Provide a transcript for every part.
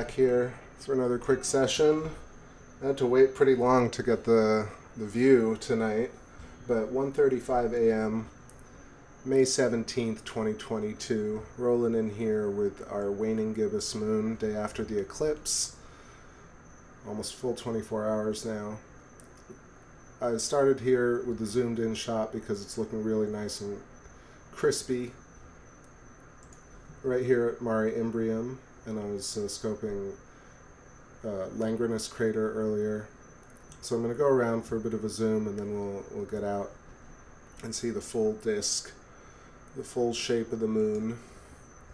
back here for another quick session. I had to wait pretty long to get the view tonight, but 1:35 a.m. May 17th, 2022, rolling in here with our waning gibbous moon, day after the eclipse. Almost full 24 hours now. I started here with the zoomed in shot because it's looking really nice and crispy. Right here at Mare Crisium, and I was scoping Langrenus crater earlier. So I'm going to go around for a bit of a zoom, and then we'll get out and see the full disk, the full shape of the moon.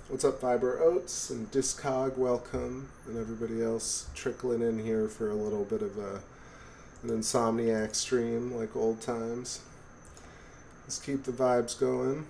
What's up, Fiber Oats and Discog? Welcome, and everybody else trickling in here for a little bit of an Insomniac stream like old times. Let's keep the vibes going.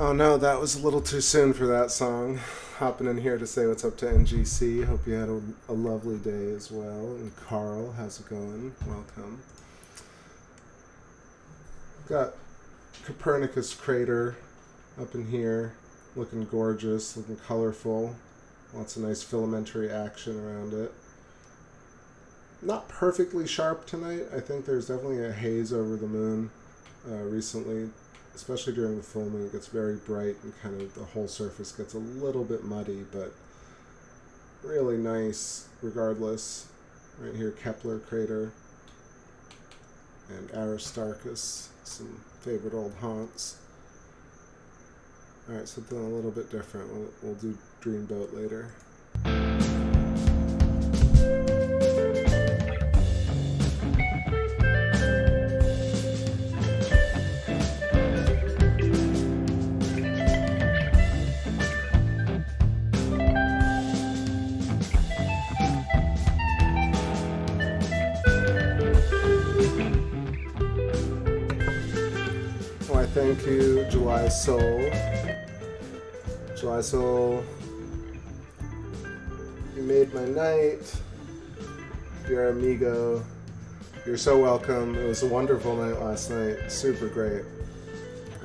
Oh no, that was a little too soon for that song. Hopping in here to say what's up to NGC. Hope you had a lovely day as well. And Carl, how's it going? Welcome. Got Copernicus crater up in here, looking gorgeous, looking colorful. Lots of nice filamentary action around it. Not perfectly sharp tonight. I think there's definitely a haze over the moon recently. Especially during the full moon, it gets very bright and kind of the whole surface gets a little bit muddy, but really nice regardless. Right here, Kepler crater and Aristarchus, some favorite old haunts. Alright, something a little bit different. We'll do Dreamboat later. Thank you, July Soul. July Soul, you made my night. Dear amigo, you're so welcome. It was a wonderful night last night. Super great.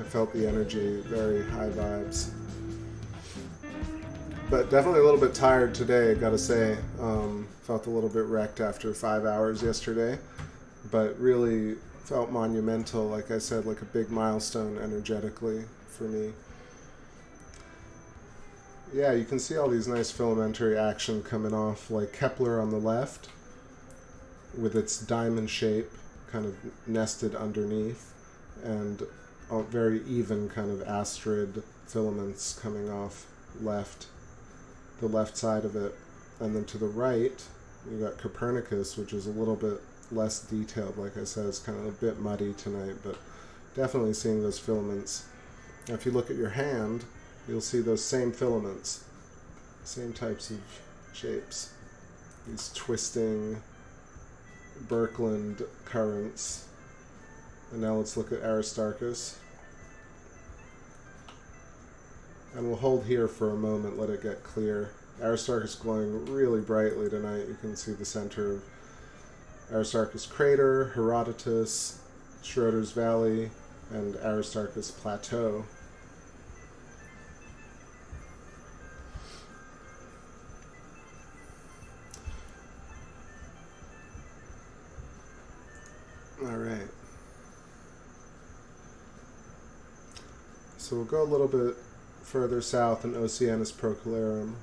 I felt the energy, very high vibes. But definitely a little bit tired today, gotta say. Felt a little bit wrecked after 5 hours yesterday, but really felt monumental, like I said, like a big milestone energetically for me. Yeah, you can see all these nice filamentary action coming off, like Kepler on the left, with its diamond shape kind of nested underneath, and very even kind of astrid filaments coming off the left side of it. And then to the right, you got Copernicus, which is a little bit less detailed. Like I said, it's kind of a bit muddy tonight, but definitely seeing those filaments. Now, if you look at your hand, you'll see those same filaments, same types of shapes. These twisting Birkeland currents. And now let's look at Aristarchus. And we'll hold here for a moment, let it get clear. Aristarchus glowing really brightly tonight. You can see the center of Aristarchus crater, Herodotus, Schroeder's Valley, and Aristarchus Plateau. All right. So we'll go a little bit further south in Oceanus Procellarum.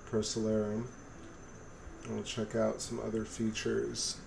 And we'll check out some other features.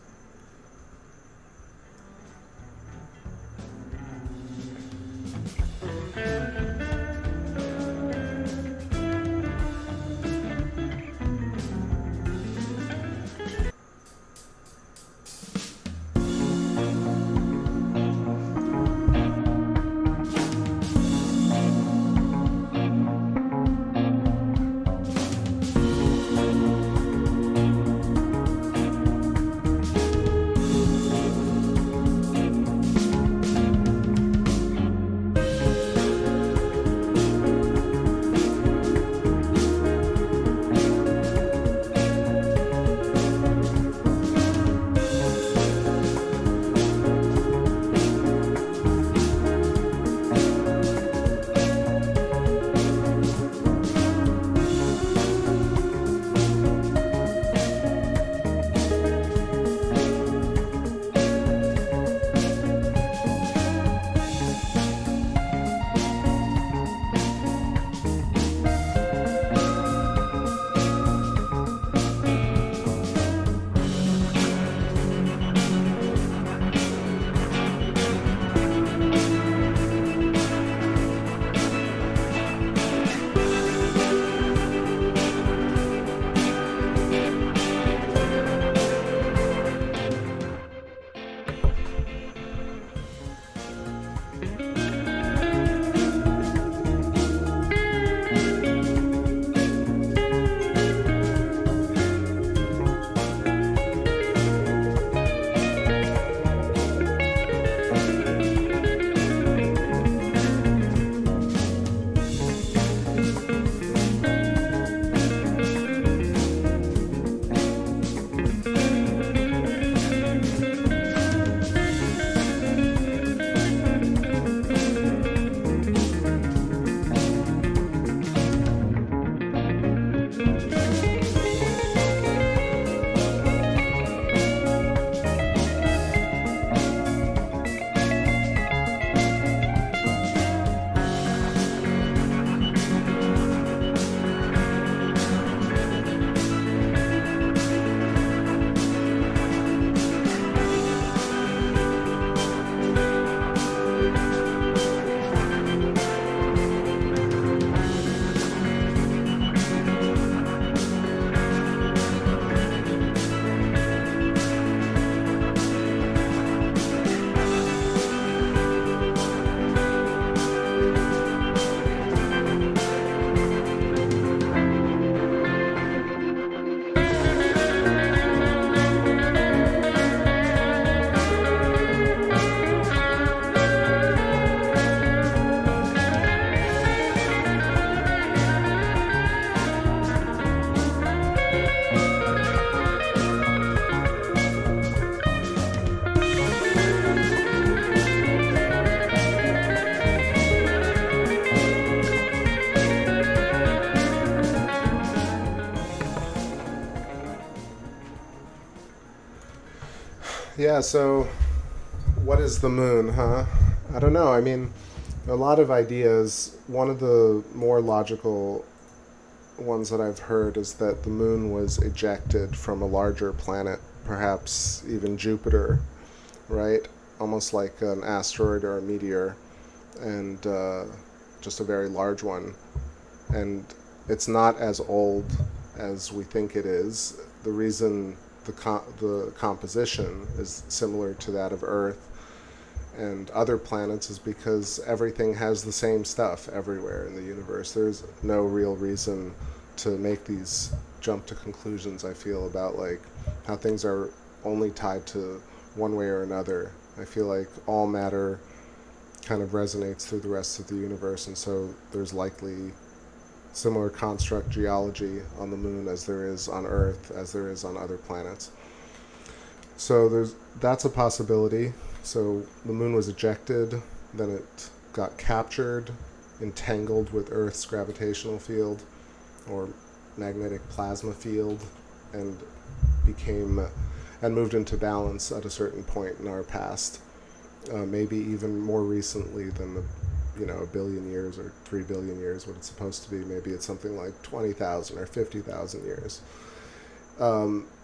Yeah, so what is the moon, huh? I don't know. I mean, a lot of ideas. One of the more logical ones that I've heard is that the moon was ejected from a larger planet, perhaps even Jupiter, right? Almost like an asteroid or a meteor, and just a very large one. And it's not as old as we think it is. The reason the composition is similar to that of Earth and other planets is because everything has the same stuff everywhere in the universe. There's no real reason to make these jump to conclusions, I feel, about like how things are only tied to one way or another. I feel like all matter kind of resonates through the rest of the universe, and so there's likely similar construct geology on the moon as there is on Earth, as there is on other planets. So that's a possibility. So the moon was ejected, then it got captured, entangled with Earth's gravitational field or magnetic plasma field, and moved into balance at a certain point in our past, maybe even more recently than a billion years or 3 billion years, what it's supposed to be. Maybe it's something like 20,000 or 50,000 years.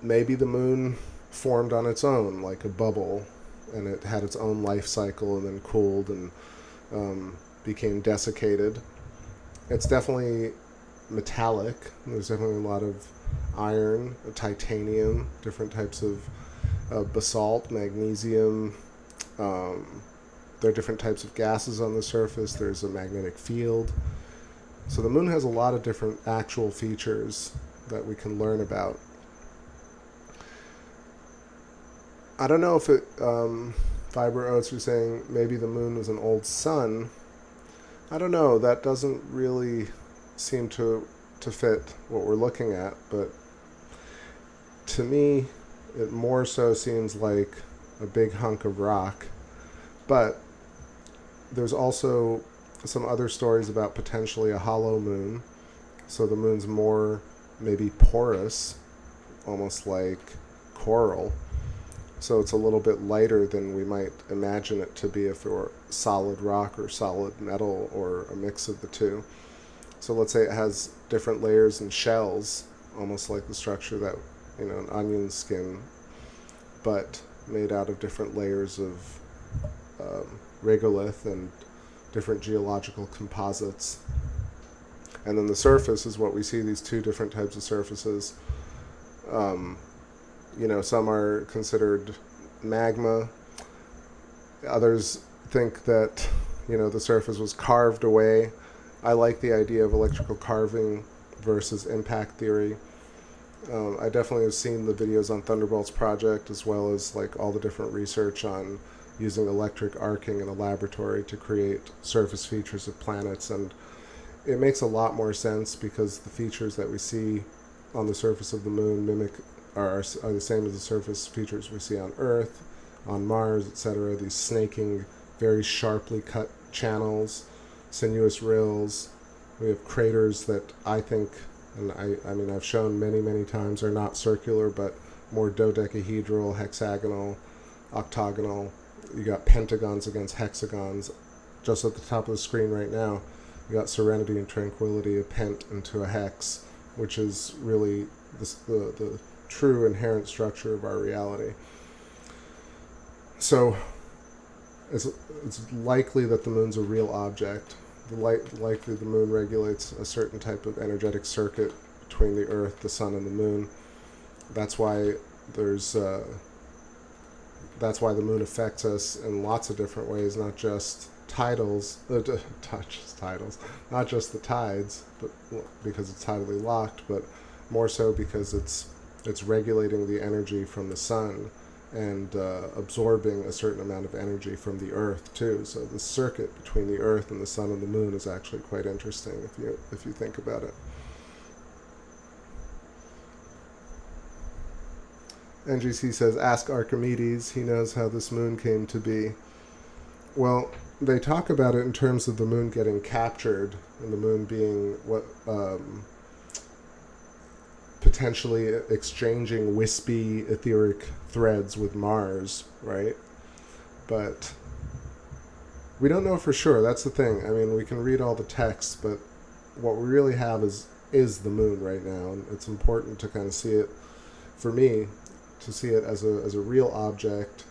Maybe the moon formed on its own, like a bubble, and it had its own life cycle and then cooled and became desiccated. It's definitely metallic. There's definitely a lot of iron, titanium, different types of basalt, magnesium. There are different types of gases on the surface. There's a magnetic field. So the moon has a lot of different actual features that we can learn about. I don't know if Fiber Oats was saying maybe the moon was an old sun. I don't know. That doesn't really seem to fit what we're looking at, but to me, it more so seems like a big hunk of rock. But there's also some other stories about potentially a hollow moon. So the moon's more maybe porous, almost like coral. So it's a little bit lighter than we might imagine it to be if it were solid rock or solid metal or a mix of the two. So let's say it has different layers and shells, almost like the structure that, an onion skin, but made out of different layers of regolith and different geological composites. And then the surface is what we see, these two different types of surfaces. Some are considered magma. Others think that, the surface was carved away. I like the idea of electrical carving versus impact theory. I definitely have seen the videos on Thunderbolts Project, as well as like all the different research on using electric arcing in a laboratory to create surface features of planets, and it makes a lot more sense because the features that we see on the surface of the moon are the same as the surface features we see on Earth, on Mars, etc. These snaking, very sharply cut channels, sinuous rills. We have craters that I think, and I've shown many times, are not circular but more dodecahedral, hexagonal, octagonal. You got pentagons against hexagons. Just at the top of the screen right now, you got Serenity and Tranquility, a pent into a hex, which is really the true inherent structure of our reality. So it's likely that the moon's a real object. Likely the moon regulates a certain type of energetic circuit between the Earth, the Sun, and the moon. That's why that's why the moon affects us in lots of different ways, not just not just the tides, but because it's tidally locked, but more so because it's regulating the energy from the sun and absorbing a certain amount of energy from the Earth too. So the circuit between the Earth and the sun and the moon is actually quite interesting if you think about it. NGC says, ask Archimedes. He knows how this moon came to be. Well, they talk about it in terms of the moon getting captured and the moon being potentially exchanging wispy etheric threads with Mars, right? But we don't know for sure. That's the thing. I mean, we can read all the texts, but what we really have is the moon right now, and it's important to kind of see it, for me, to see it as a real object,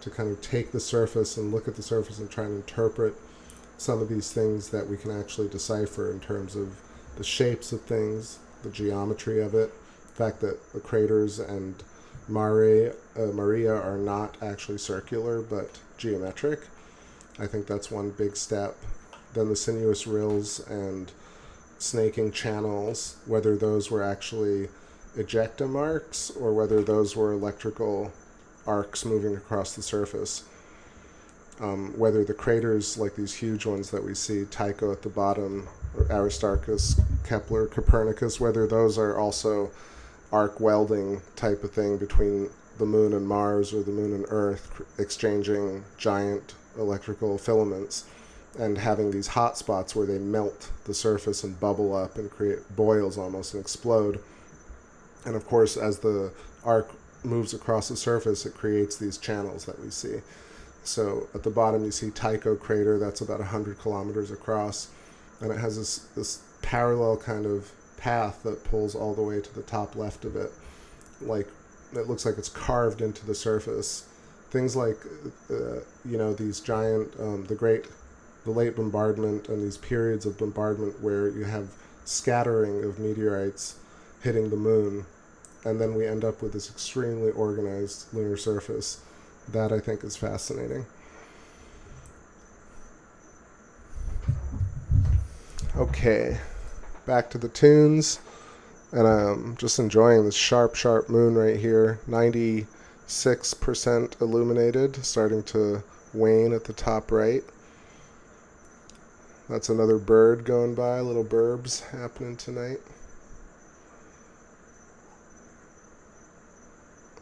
to kind of take the surface and look at the surface and try and interpret some of these things that we can actually decipher in terms of the shapes of things, the geometry of it, the fact that the craters and Maria are not actually circular but geometric. I think that's one big step. Then the sinuous rills and snaking channels, whether those were actually ejecta marks or whether those were electrical arcs moving across the surface. Whether the craters, like these huge ones that we see, Tycho at the bottom, or Aristarchus, Kepler, Copernicus, whether those are also arc welding type of thing between the moon and Mars or the moon and Earth, exchanging giant electrical filaments and having these hot spots where they melt the surface and bubble up and create boils almost and explode. And of course, as the arc moves across the surface, it creates these channels that we see. So at the bottom you see Tycho crater, that's about 100 kilometers across, and it has this parallel kind of path that pulls all the way to the top left of it. Like, it looks like it's carved into the surface. Things like, these giant, the late bombardment and these periods of bombardment where you have scattering of meteorites hitting the moon, and then we end up with this extremely organized lunar surface. That, I think, is fascinating. Okay, back to the tunes, and I'm just enjoying this sharp moon right here. 96% illuminated, starting to wane at the top right. That's another bird going by, little burbs happening tonight.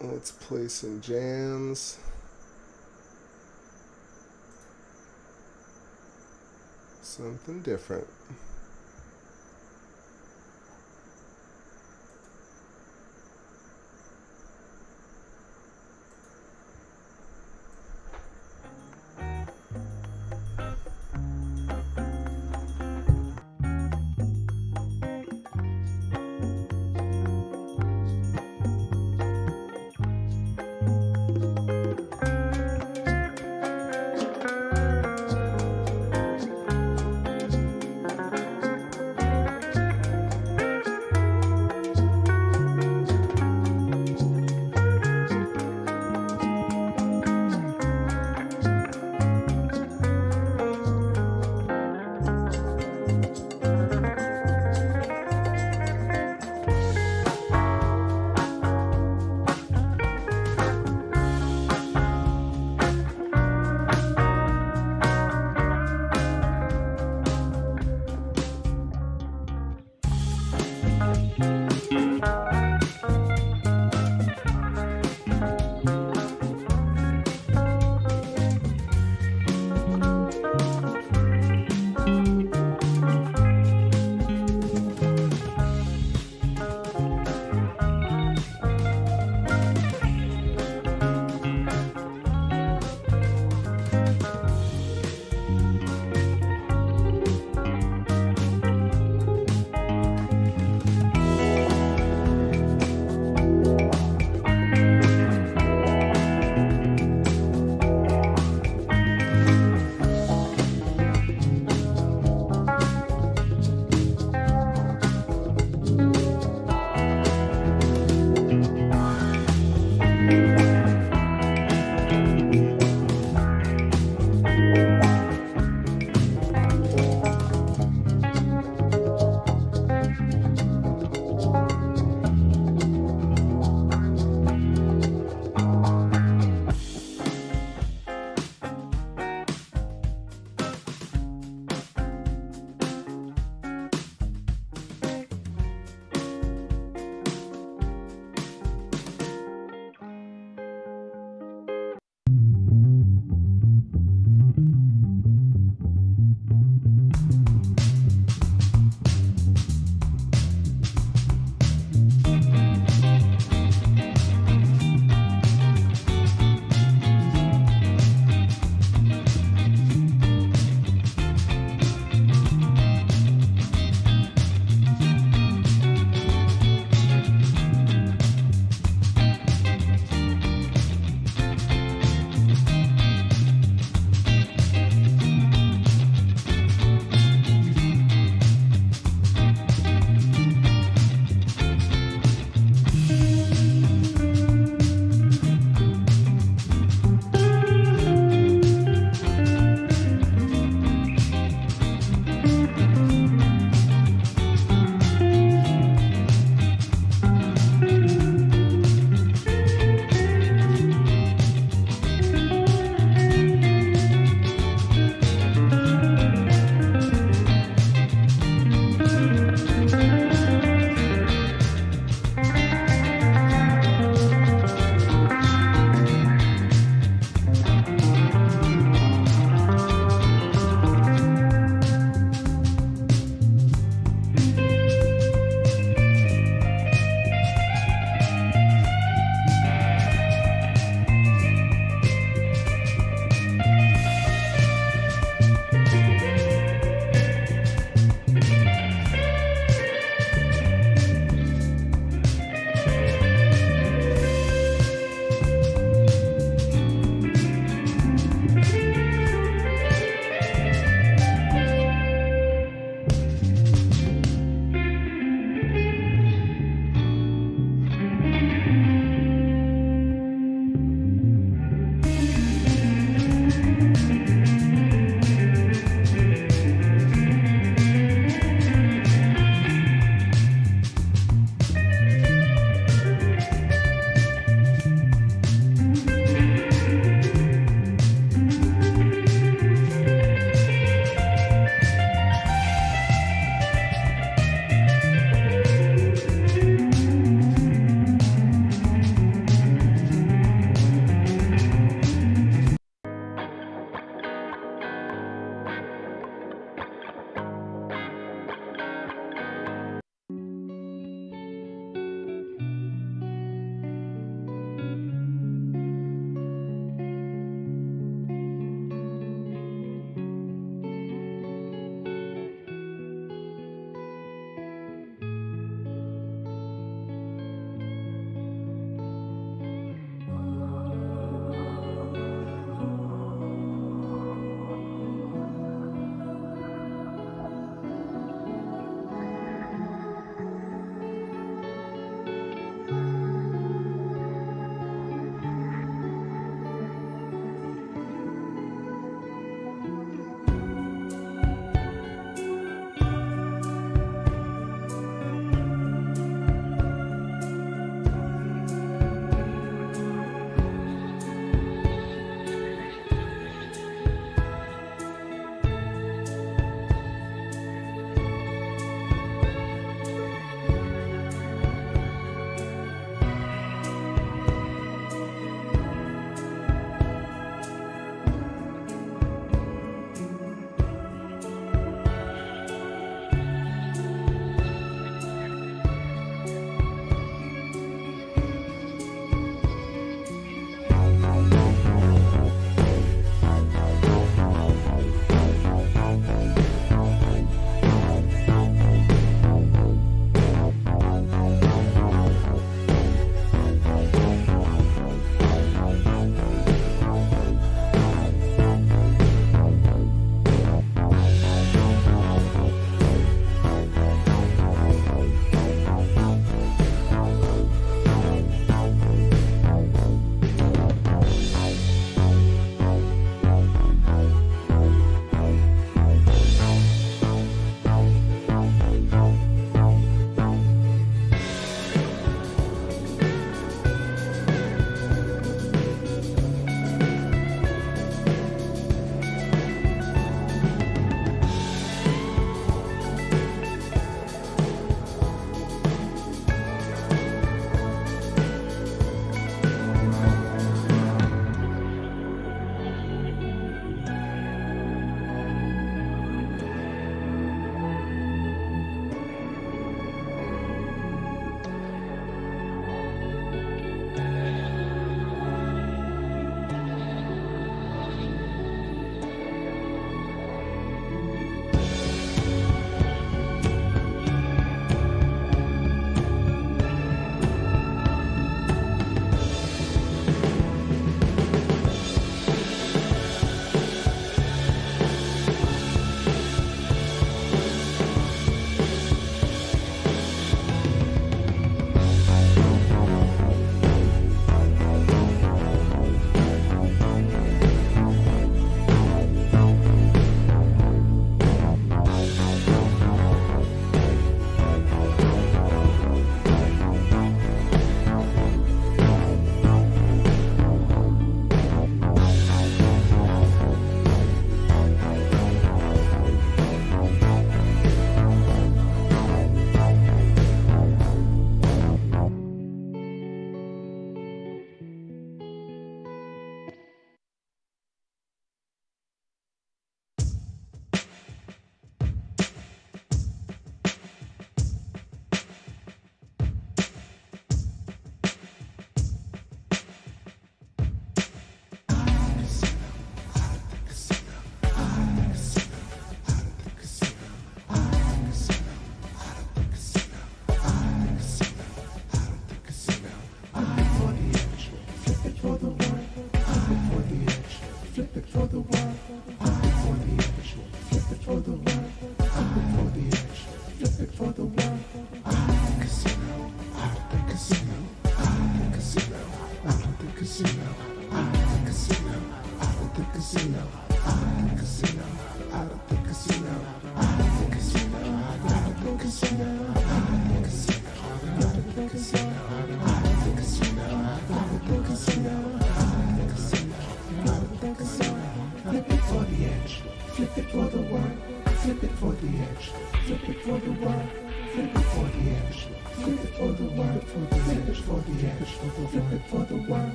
Let's play some jams. Something different.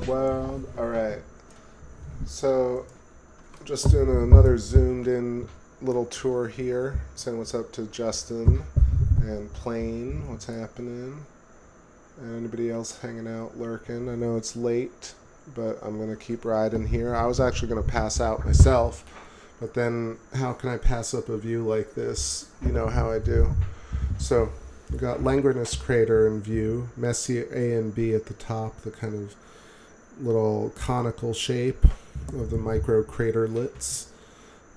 World. Alright, so just doing another zoomed in little tour here, saying what's up to Justin and Plane, what's happening, and anybody else hanging out, lurking. I know it's late, but I'm going to keep riding here. I was actually going to pass out myself, but then how can I pass up a view like this? You know how I do. So we got Langrenus crater in view, Messier A and B at the top, the kind of little conical shape of the micro craterlets.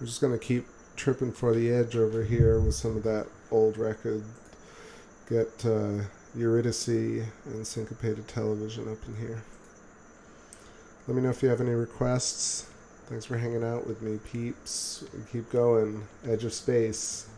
We're just going to keep tripping for the edge over here with some of that old record. Get Eurydice and syncopated television up in here. Let me know if you have any requests. Thanks for hanging out with me, peeps. Keep going. Edge of space.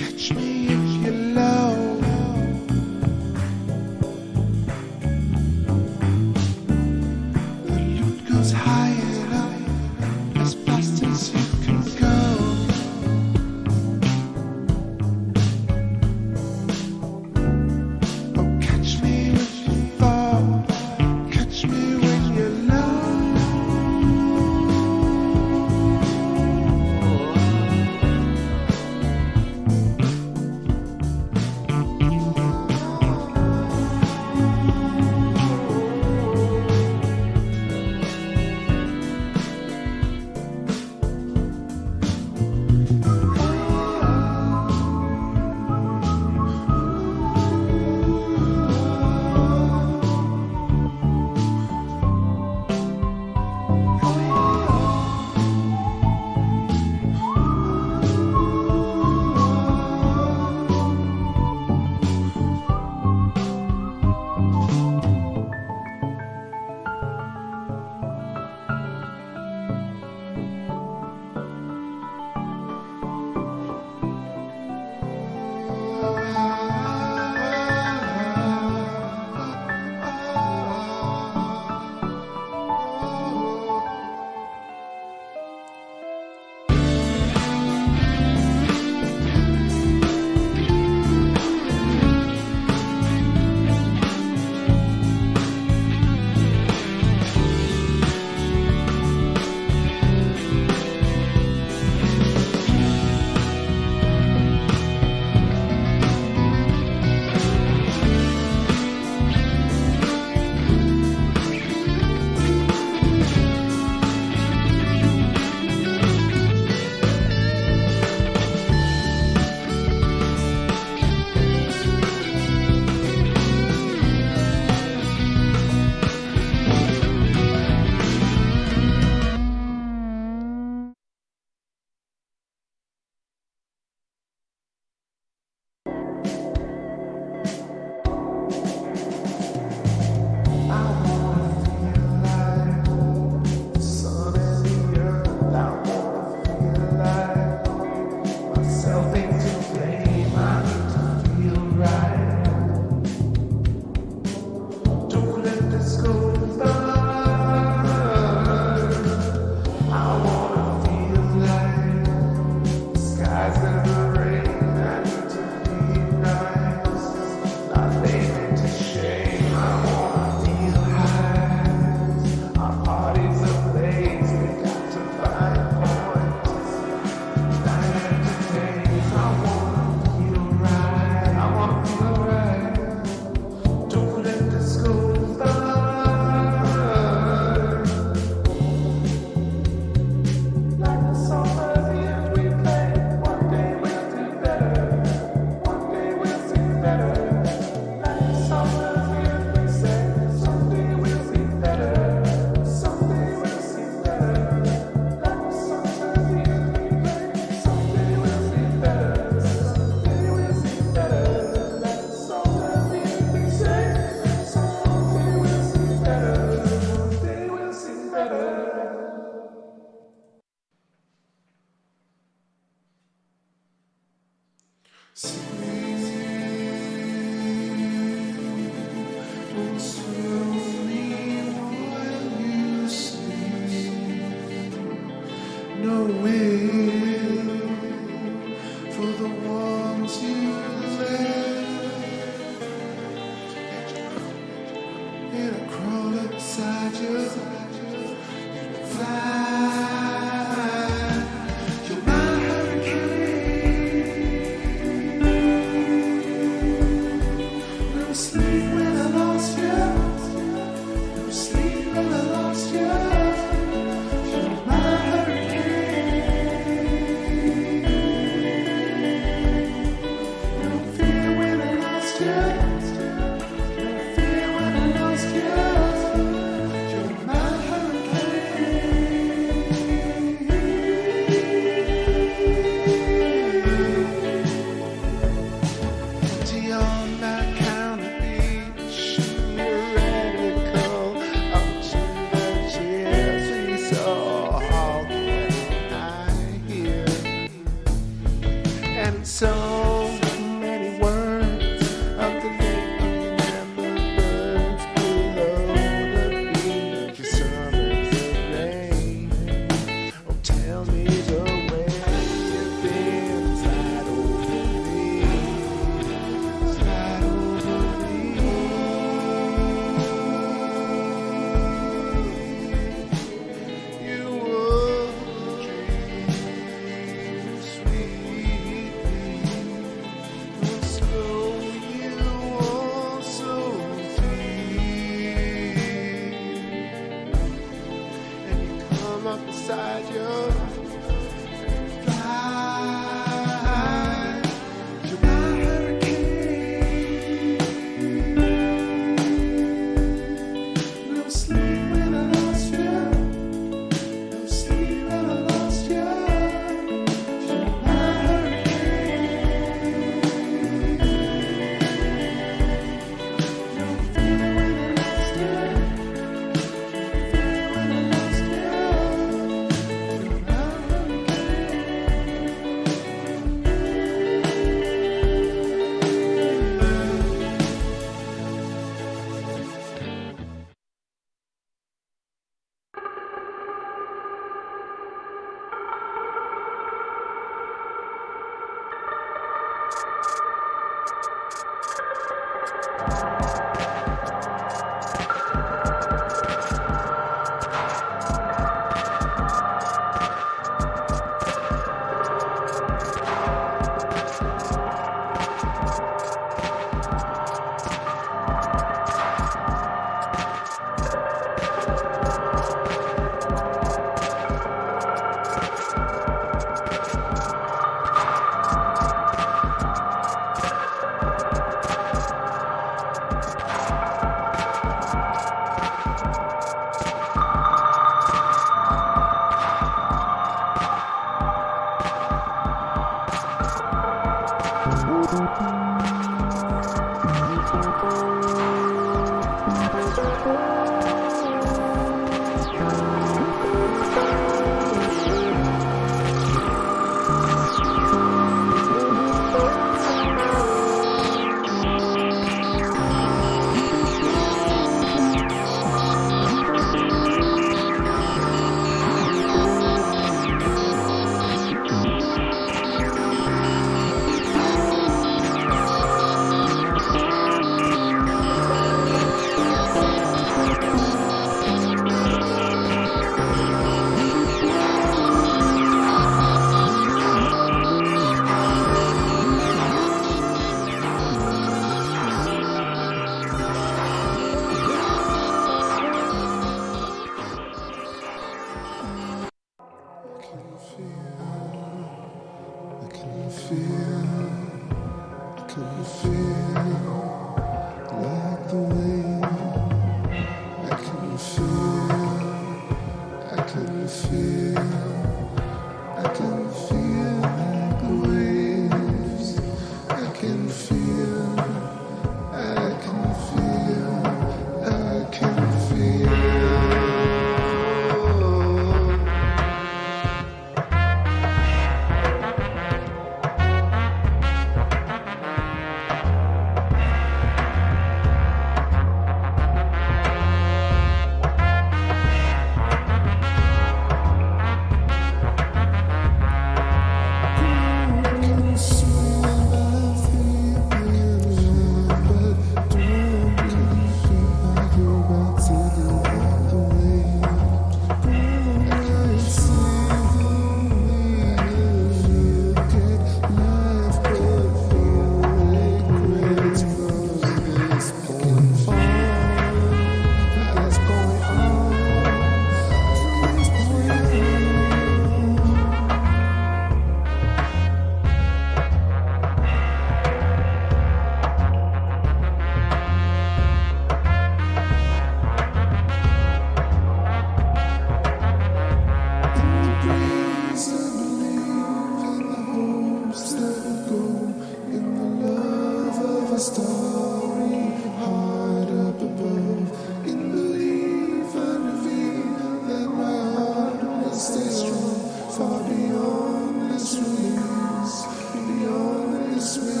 far beyond this release, beyond this release.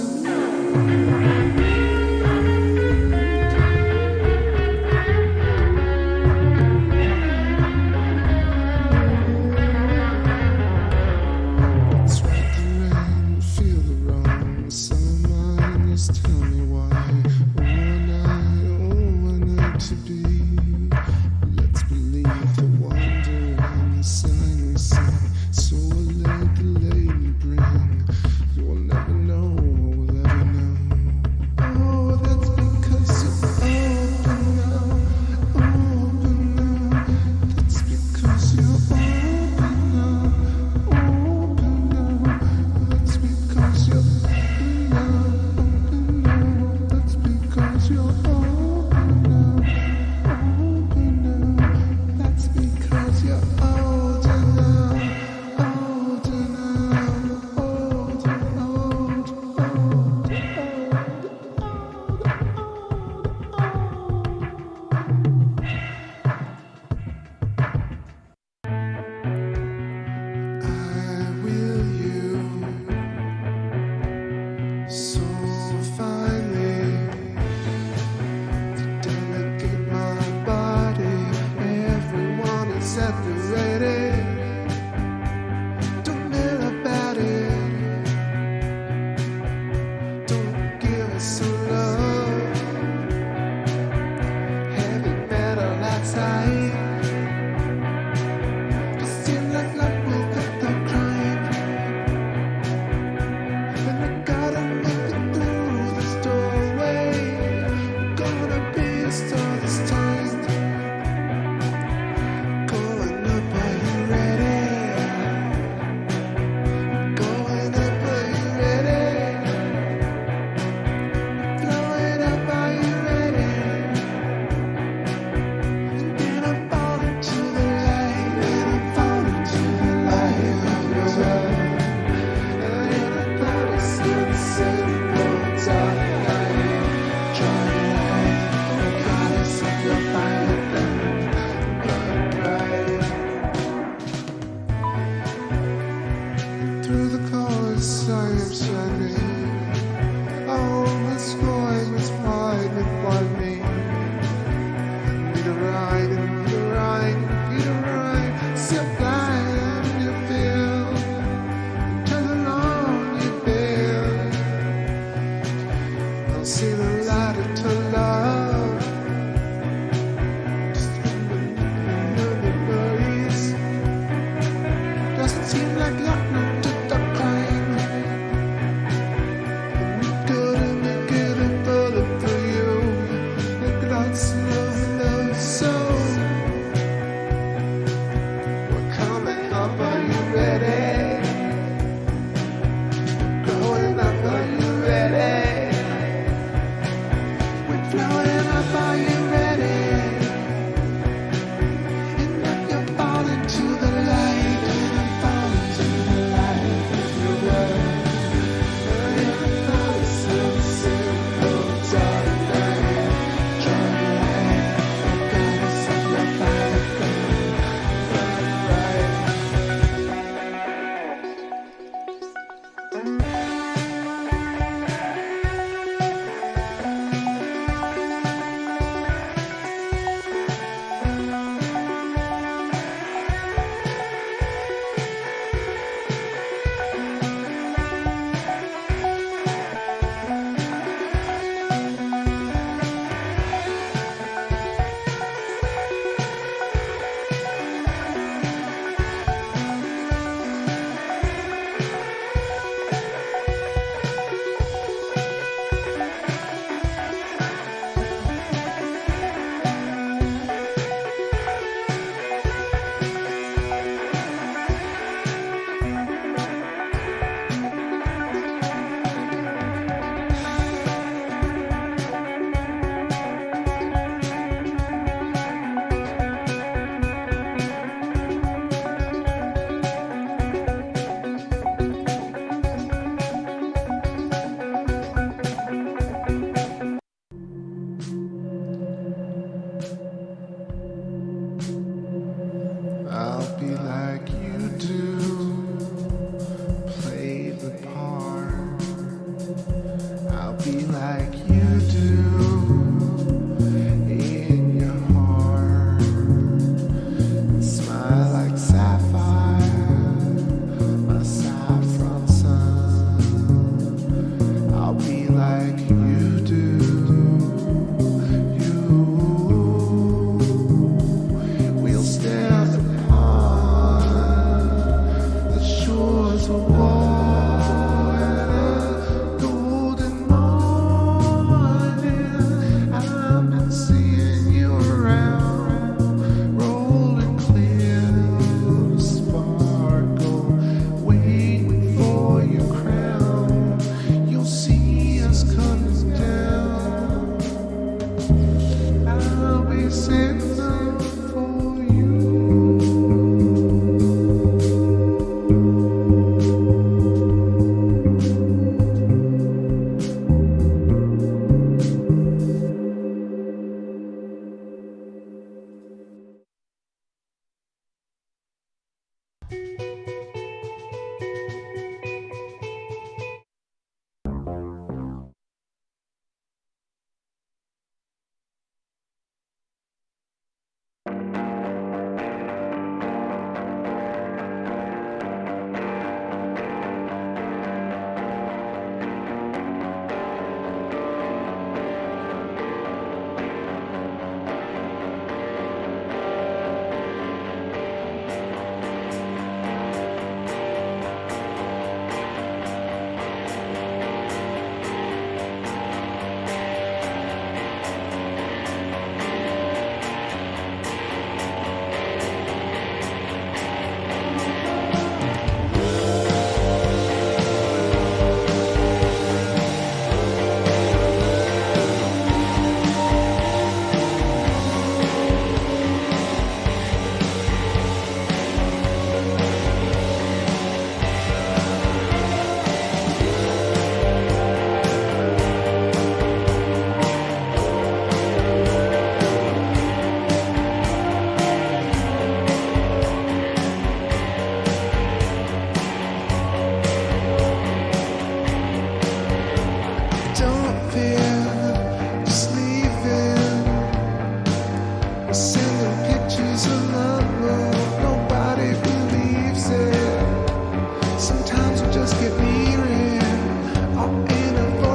To the light, and I'm falling to the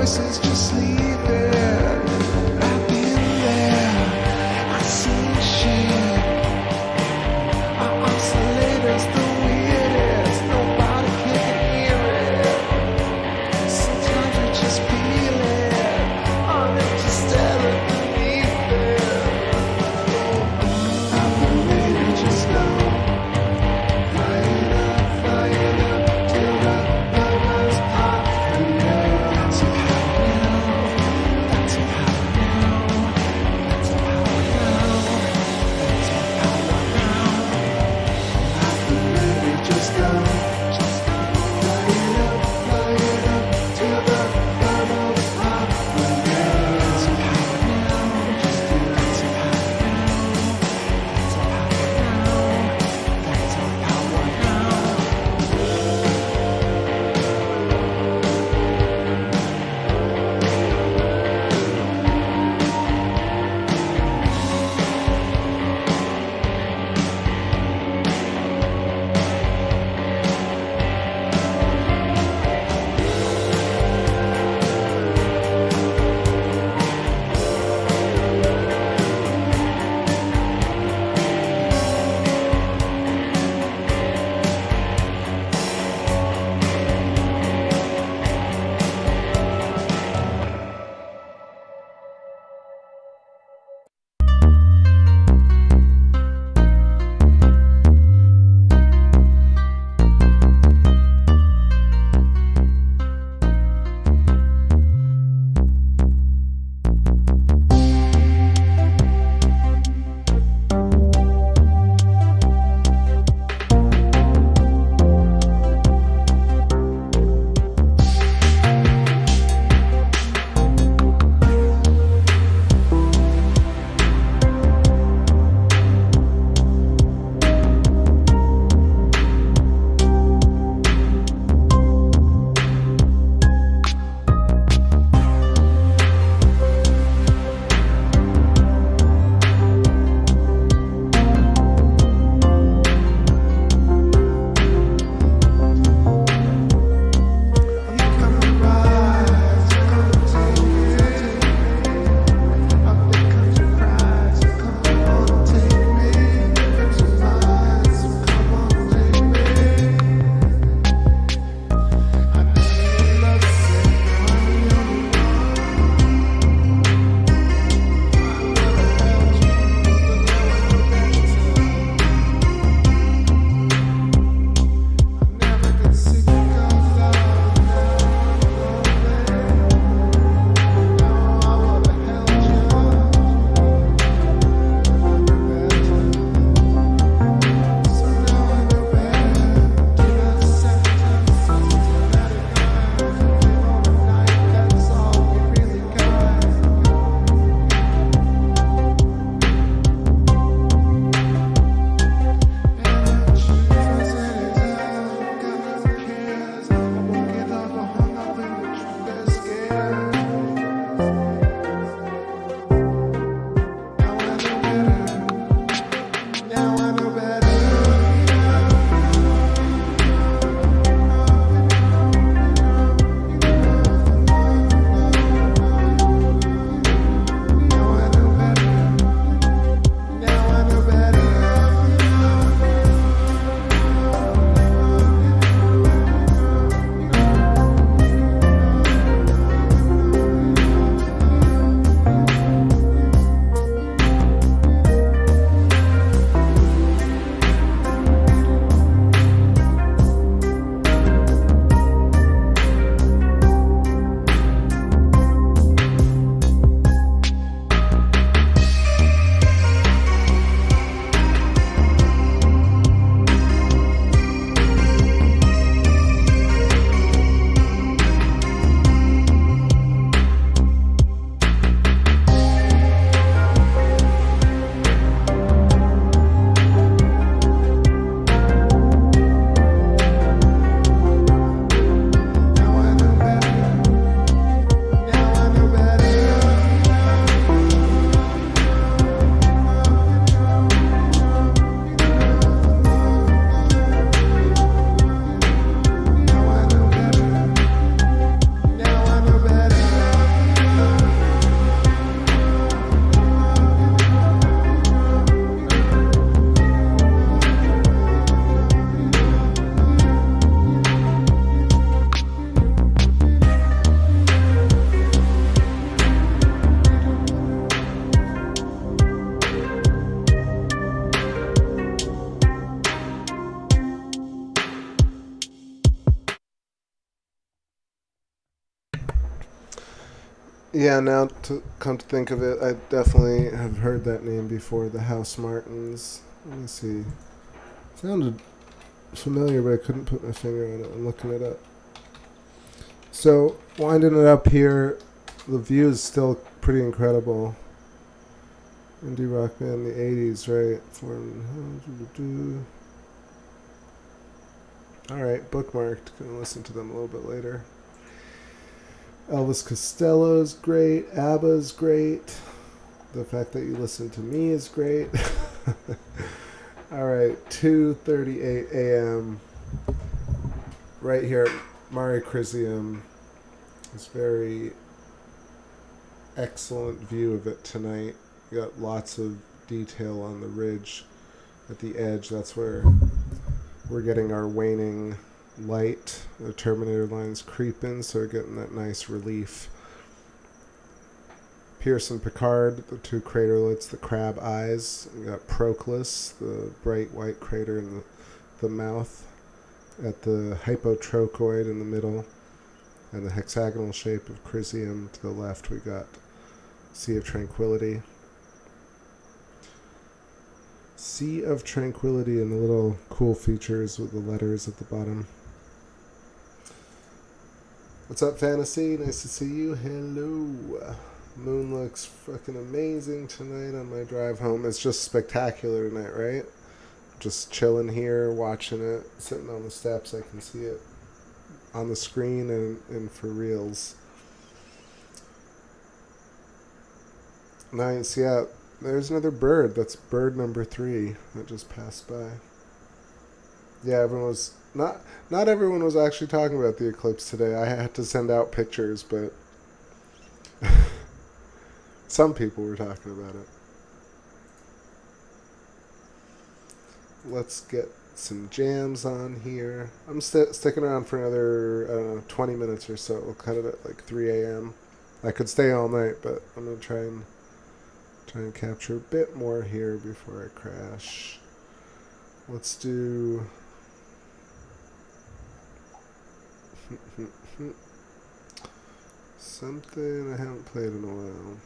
voices just leave it. I've been there, I see shit. Our oscillators the weirdest, nobody can hear it. Sometimes we just feel it, on interstellar beneath it. Operator just go. Flying up till the numbers off the net. So how Yeah, now to come to think of it, I definitely have heard that name before, the House Martins. Let me see. Sounded familiar, but I couldn't put my finger on it. I'm looking it up. So, winding it up here, the view is still pretty incredible. Indie rock band, the 80s, right? Alright, bookmarked. Gonna listen to them a little bit later. Elvis Costello's great. ABBA's great. The fact that you listen to me is great. Alright, 2:38 a.m. right here at Mare Crisium. This very excellent view of it tonight. You got lots of detail on the ridge at the edge. That's where we're getting our waning light. The Terminator line's creeping, so we're getting that nice relief. Pierce and Picard, the two craterlets, the crab eyes. We got Proclus, the bright white crater in the mouth. At the hypotrochoid in the middle. And the hexagonal shape of Crisium to the left, we got Sea of Tranquility. Sea of Tranquility and the little cool features with the letters at the bottom. What's up, Fantasy? Nice to see you. Hello. Moon looks fucking amazing tonight on my drive home. It's just spectacular tonight, right? Just chilling here, watching it, sitting on the steps. I can see it on the screen and for reals. Nice, yeah. There's another bird. That's bird number 3 that just passed by. Yeah, everyone was not everyone was actually talking about the eclipse today. I had to send out pictures, but some people were talking about it. Let's get some jams on here. I'm sticking around for another 20 minutes or so. We'll cut it at like 3 a.m. I could stay all night, but I'm gonna try and capture a bit more here before I crash. Let's do something I haven't played in a while.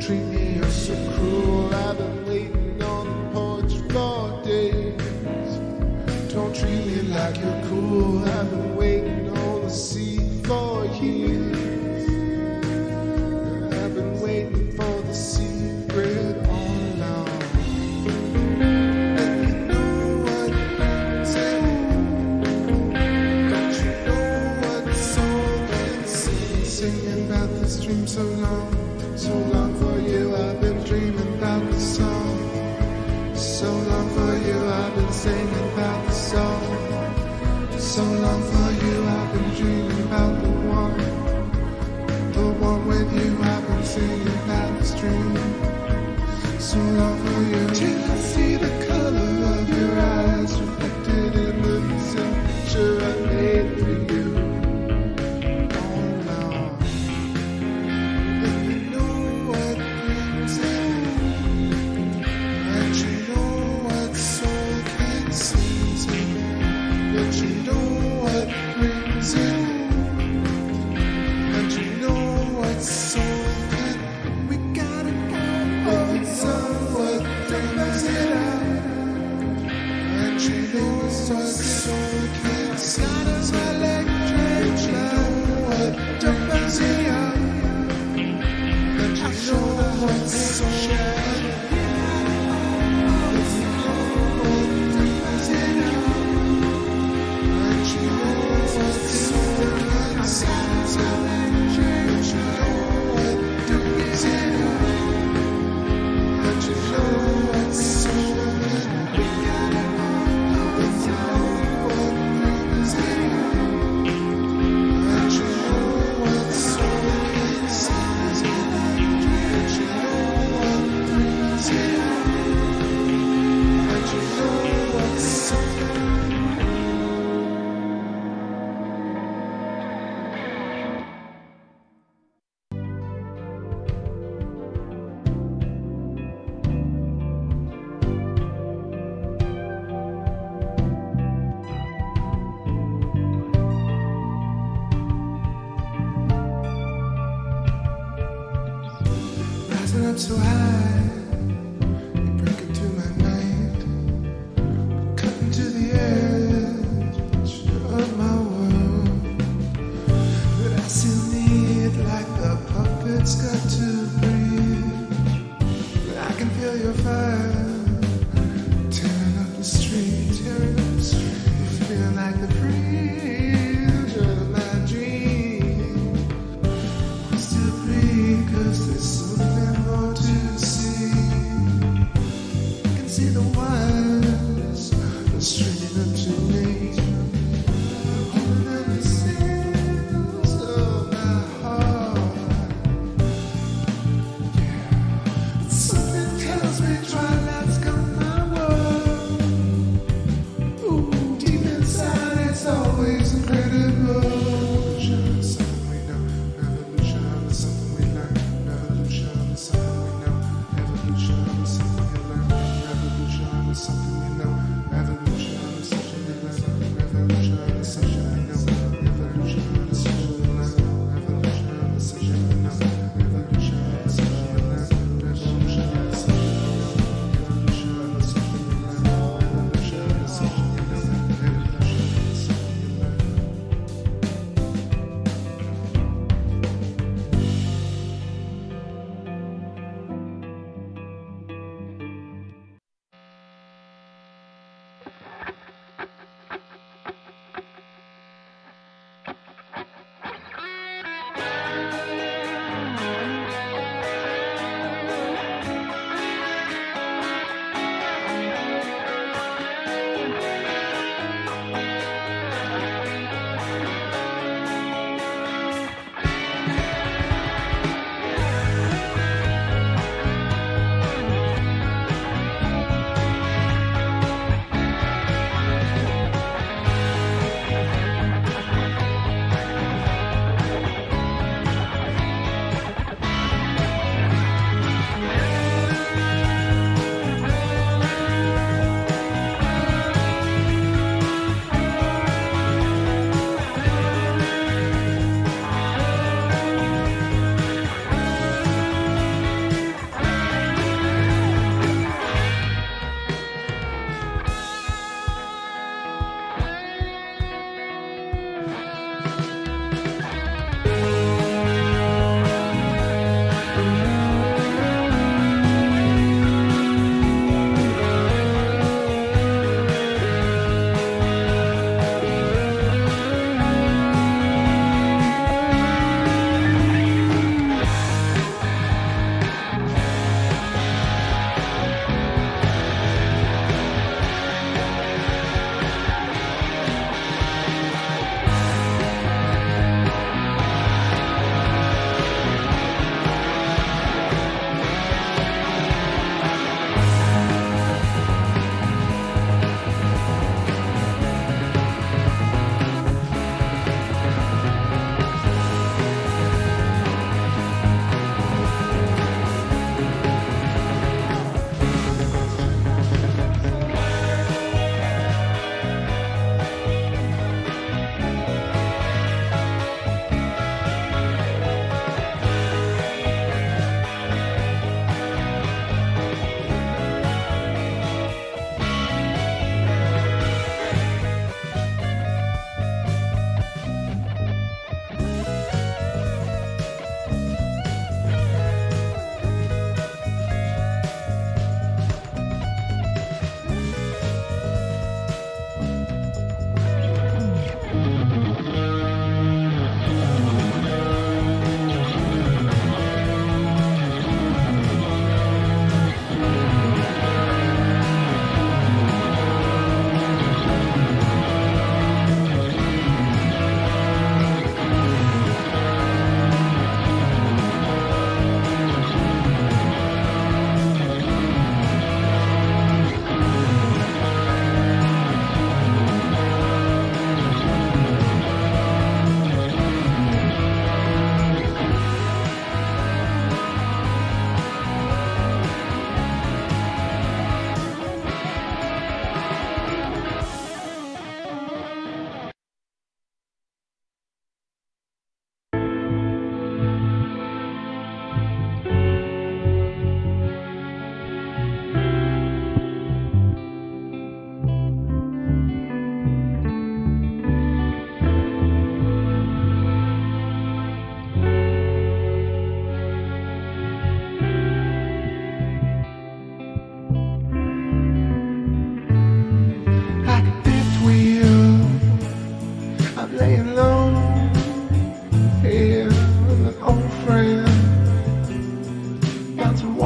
treat me, you're so cruel. I've been waiting on the porch for days. Don't treat me like you're cool. I've been waiting on the sea for years. I've been waiting for the secret all along. And you know what brings it? Don't you know what soul can sing? Singing about this dream so long for you. I've been dreaming about the song. So long for you, I've been singing about the song. So long for you, I've been dreaming about the one with you. I've been singing about this dream. So long for you, till I see the color of your eyes reflected in the picture I made for you. Up so high, you break into my night, cutting to the edge of my world. But I still need, like the puppets got to breathe. But I can feel your fire tearing up the street, You feel like the breeze of my dream. I still breathe 'cause there's something more to see.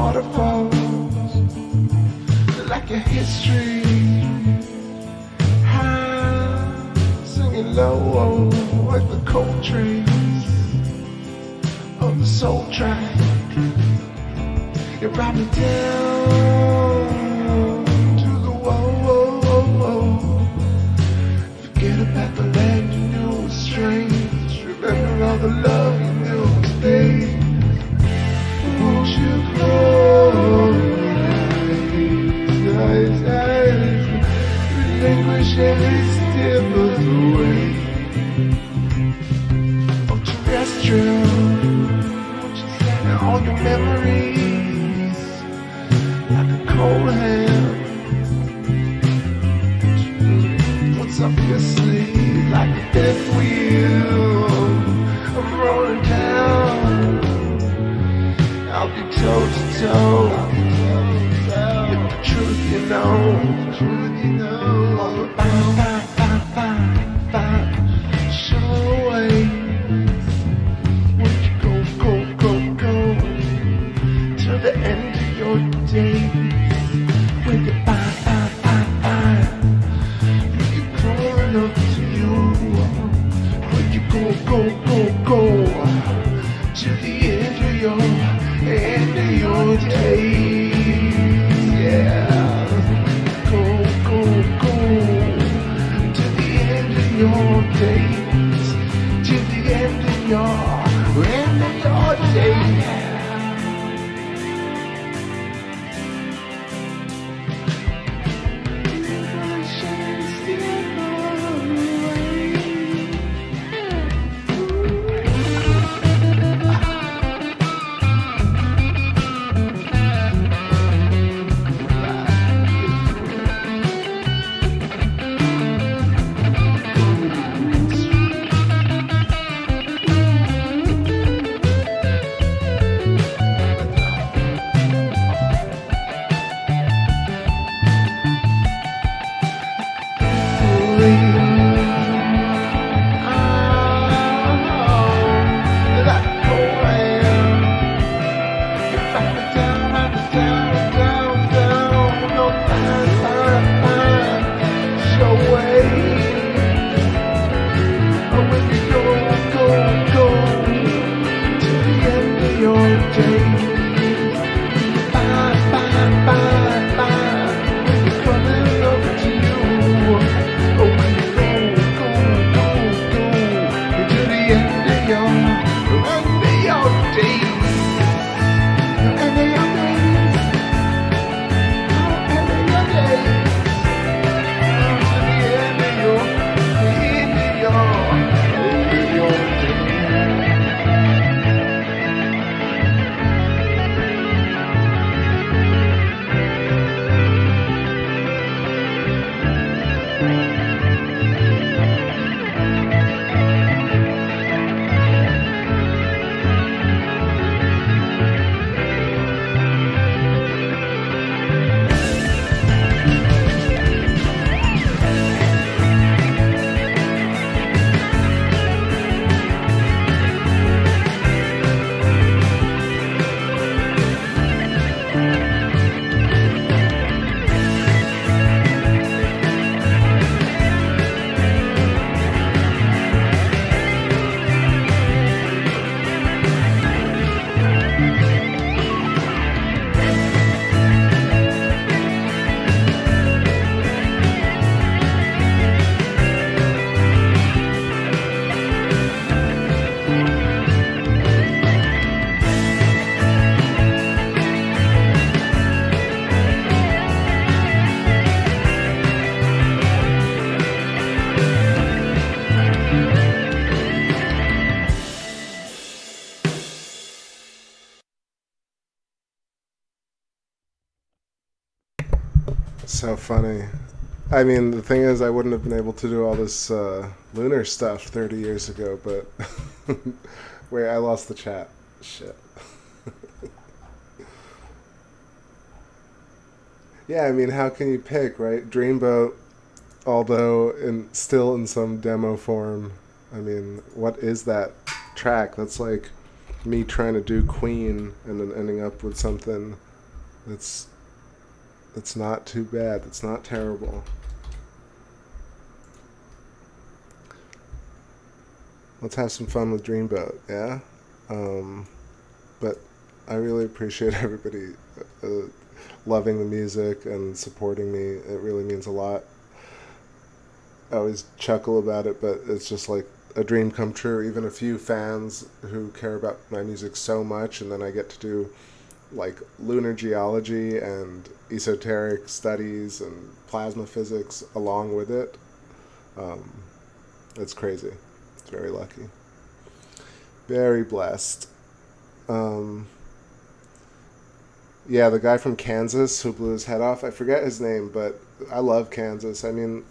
waterfalls, like a history. High, singing low, like the cold trees on the soul track. You brought me down to the whoa. Forget about the land you knew was strange. Remember all the love you knew was fake. Won't you close eyes, relinquish every step of the way. Oh, terrestrial, and all your memories, like a cold hand, puts up your sleeve like a death wheel. I'm rolling down. I'll be toe to toe. With the truth you know. Fine. Show away. Would you go till the end of your days? With your fine. Look you crawling up to you. Would you go to the end of your days? Yeah. Go to the end of your days. To the end of your days. So funny. I mean, the thing is, I wouldn't have been able to do all this lunar stuff 30 years ago, but... Wait, I lost the chat. Shit. Yeah, I mean, how can you pick, right? Dreamboat, although still in some demo form. I mean, what is that track? That's like me trying to do Queen and then ending up with something It's not too bad. It's not terrible. Let's have some fun with Dreamboat, yeah? But I really appreciate everybody loving the music and supporting me. It really means a lot. I always chuckle about it, but it's just like a dream come true. Even a few fans who care about my music so much, and then I get to do like lunar geology and esoteric studies and plasma physics along with it. It's crazy. It's very lucky. Very blessed. Yeah, the guy from Kansas who blew his head off, I forget his name, but I love Kansas. I mean,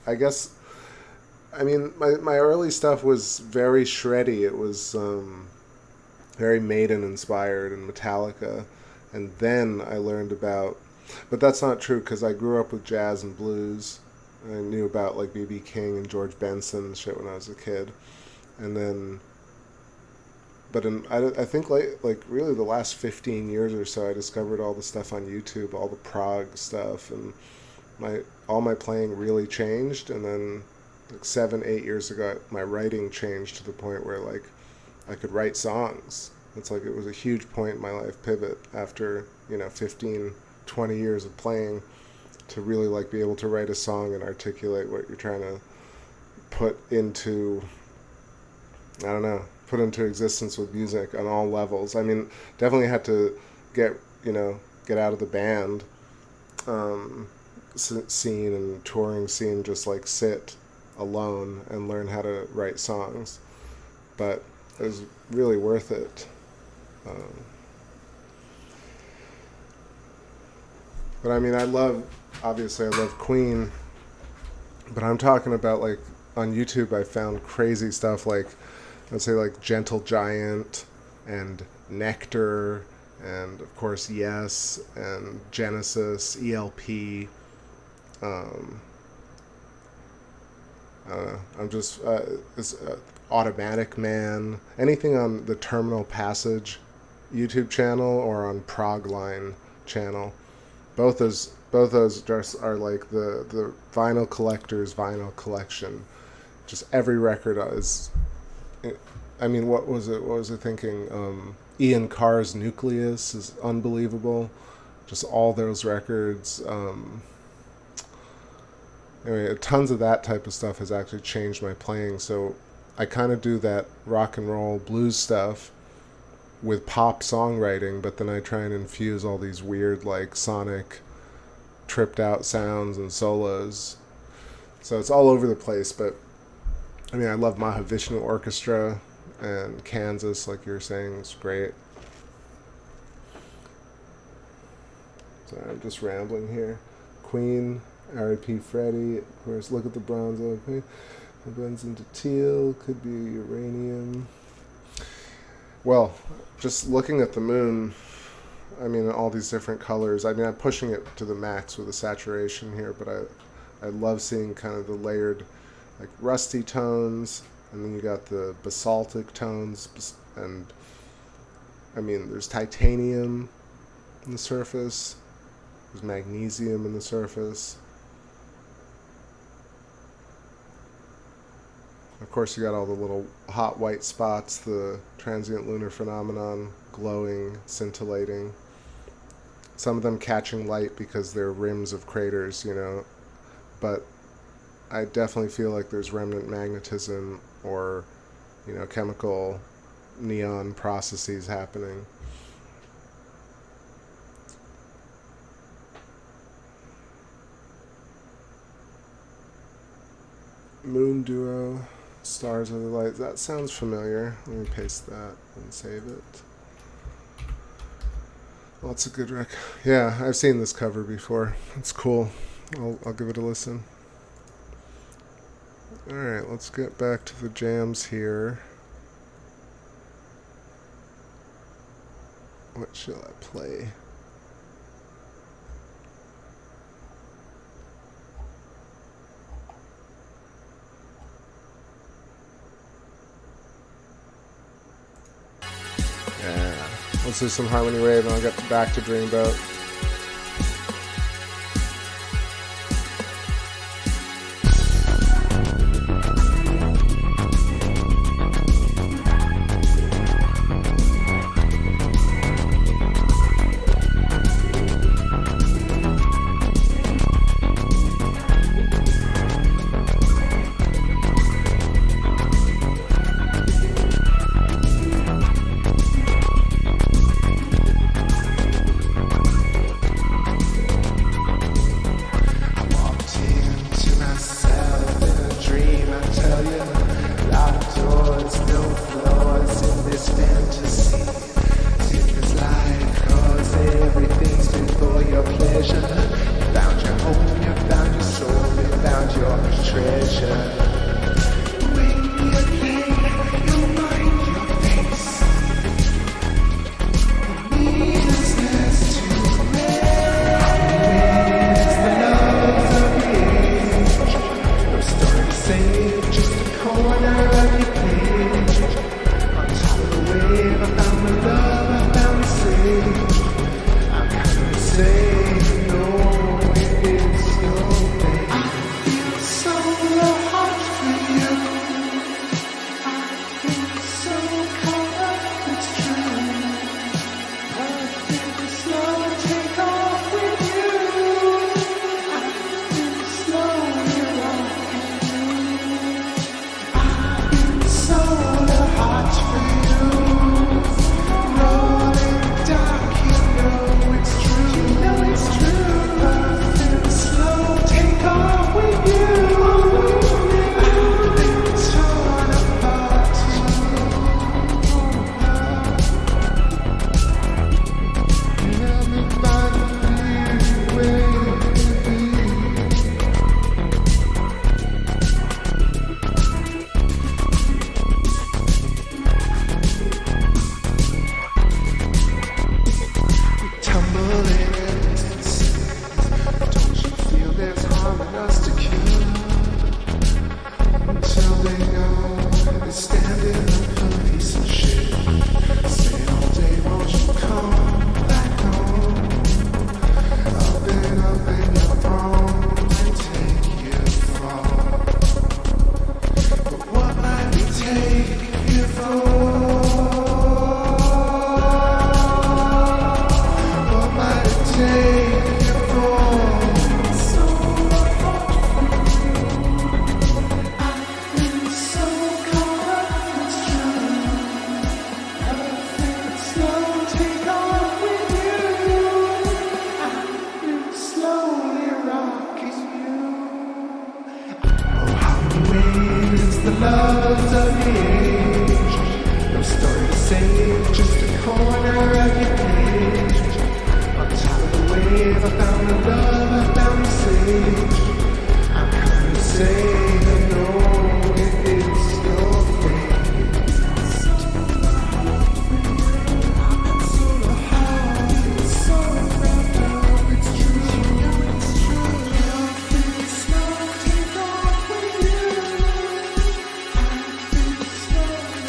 my early stuff was very shreddy. It was very Maiden inspired and Metallica. And then I learned about, but that's not true because I grew up with jazz and blues. I knew about like B.B. King and George Benson and shit when I was a kid. And then, but I think like really the last 15 years or so, I discovered all the stuff on YouTube, all the prog stuff, and all my playing really changed. And then like 7-8 years ago, my writing changed to the point where like I could write songs. It's like it was a huge point in my life pivot after 15-20 years of playing to really like be able to write a song and articulate what you're trying to put into existence with music on all levels. I mean, definitely had to get out of the band scene and touring scene, just like sit alone and learn how to write songs. But it was really worth it. But I mean, obviously I love Queen, but I'm talking about like on YouTube I found crazy stuff like, let's say like Gentle Giant and Nectar and of course Yes and Genesis, ELP. I'm just Automatic Man, anything on the Terminal Passage YouTube channel or on Progline channel. Both those just are like the vinyl collector's vinyl collection. Just every record is. I mean, what was it thinking? Ian Carr's Nucleus is unbelievable. Just all those records. Anyway, tons of that type of stuff has actually changed my playing. So I kind of do that rock and roll blues stuff with pop songwriting, but then I try and infuse all these weird like sonic tripped out sounds and solos. So it's all over the place, but I mean, I love Mahavishnu Orchestra and Kansas, like you were saying, it's great. Sorry, I'm just rambling here. Queen, R.I.P. Freddie, of course, look at the bronze LP. It blends into teal, could be uranium. Well, just looking at the moon, I mean, all these different colors. I mean, I'm pushing it to the max with the saturation here, but I love seeing kind of the layered, like rusty tones, and then you got the basaltic tones, and I mean, there's titanium in the surface, there's magnesium in the surface. Of course, you got all the little hot white spots, the transient lunar phenomenon, glowing, scintillating. Some of them catching light because they're rims of craters, but I definitely feel like there's remnant magnetism or, chemical neon processes happening. Moon duo, stars of the light. That sounds familiar. Let me paste that and save it. Well, it's a good record. Yeah, I've seen this cover before. It's cool. I'll give it a listen. Alright, let's get back to the jams here. What shall I play? Yeah, let's do some Harmony Wave and I'll get back to Dreamboat. I found a love, I found a sage. I'm kind of saying no, it is your fate. So the heart is so wrapped up, it's true. Nothing slow, take off with you. I've been slowly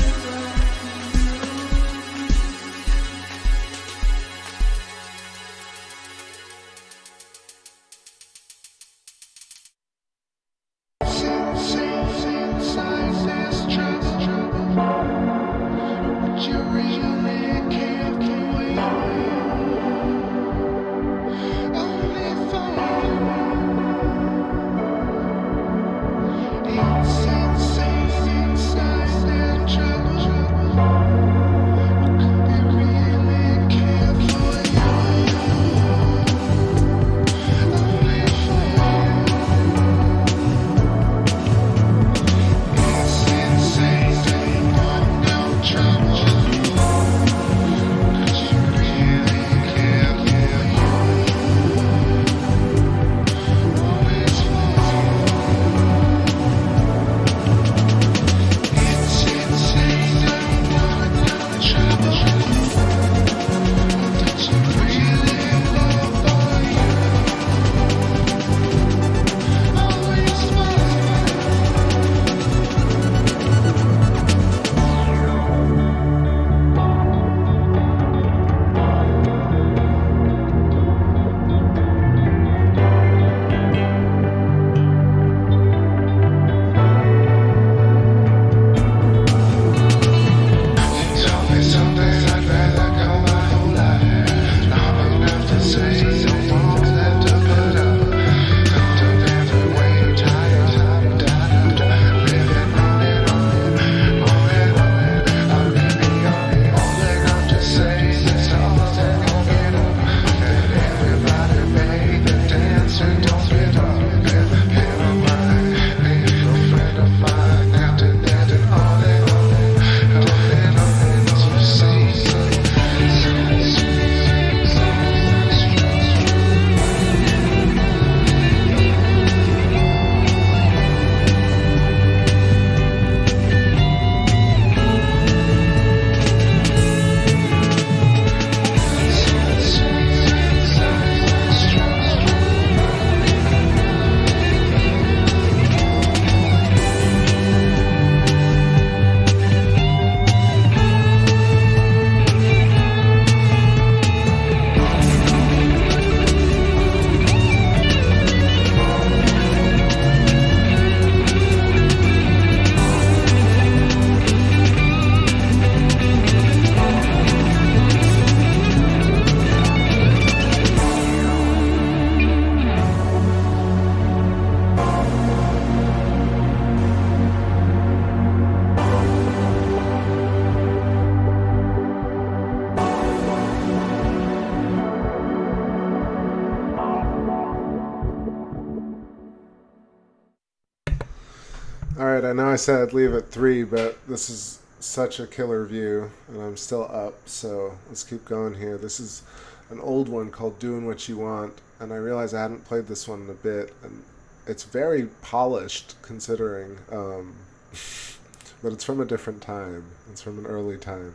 Alright, I know I said I'd leave at 3, but this is such a killer view, and I'm still up, so let's keep going here. This is an old one called Doing What You Want, and I realize I hadn't played this one in a bit, and it's very polished, considering, but it's from a different time. It's from an early time.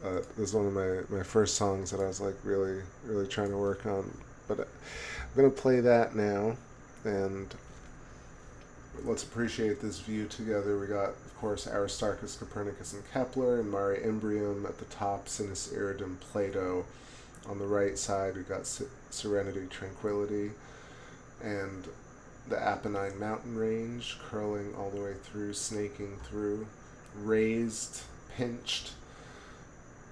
This is one of my first songs that I was like really trying to work on, but I'm going to play that now, and let's appreciate this view together. We got, of course, Aristarchus, Copernicus, and Kepler, and Mare Imbrium at the top, Sinus Iridum, Plato. On the right side, we got Serenity, Tranquility, and the Apennine mountain range curling all the way through, snaking through, raised, pinched,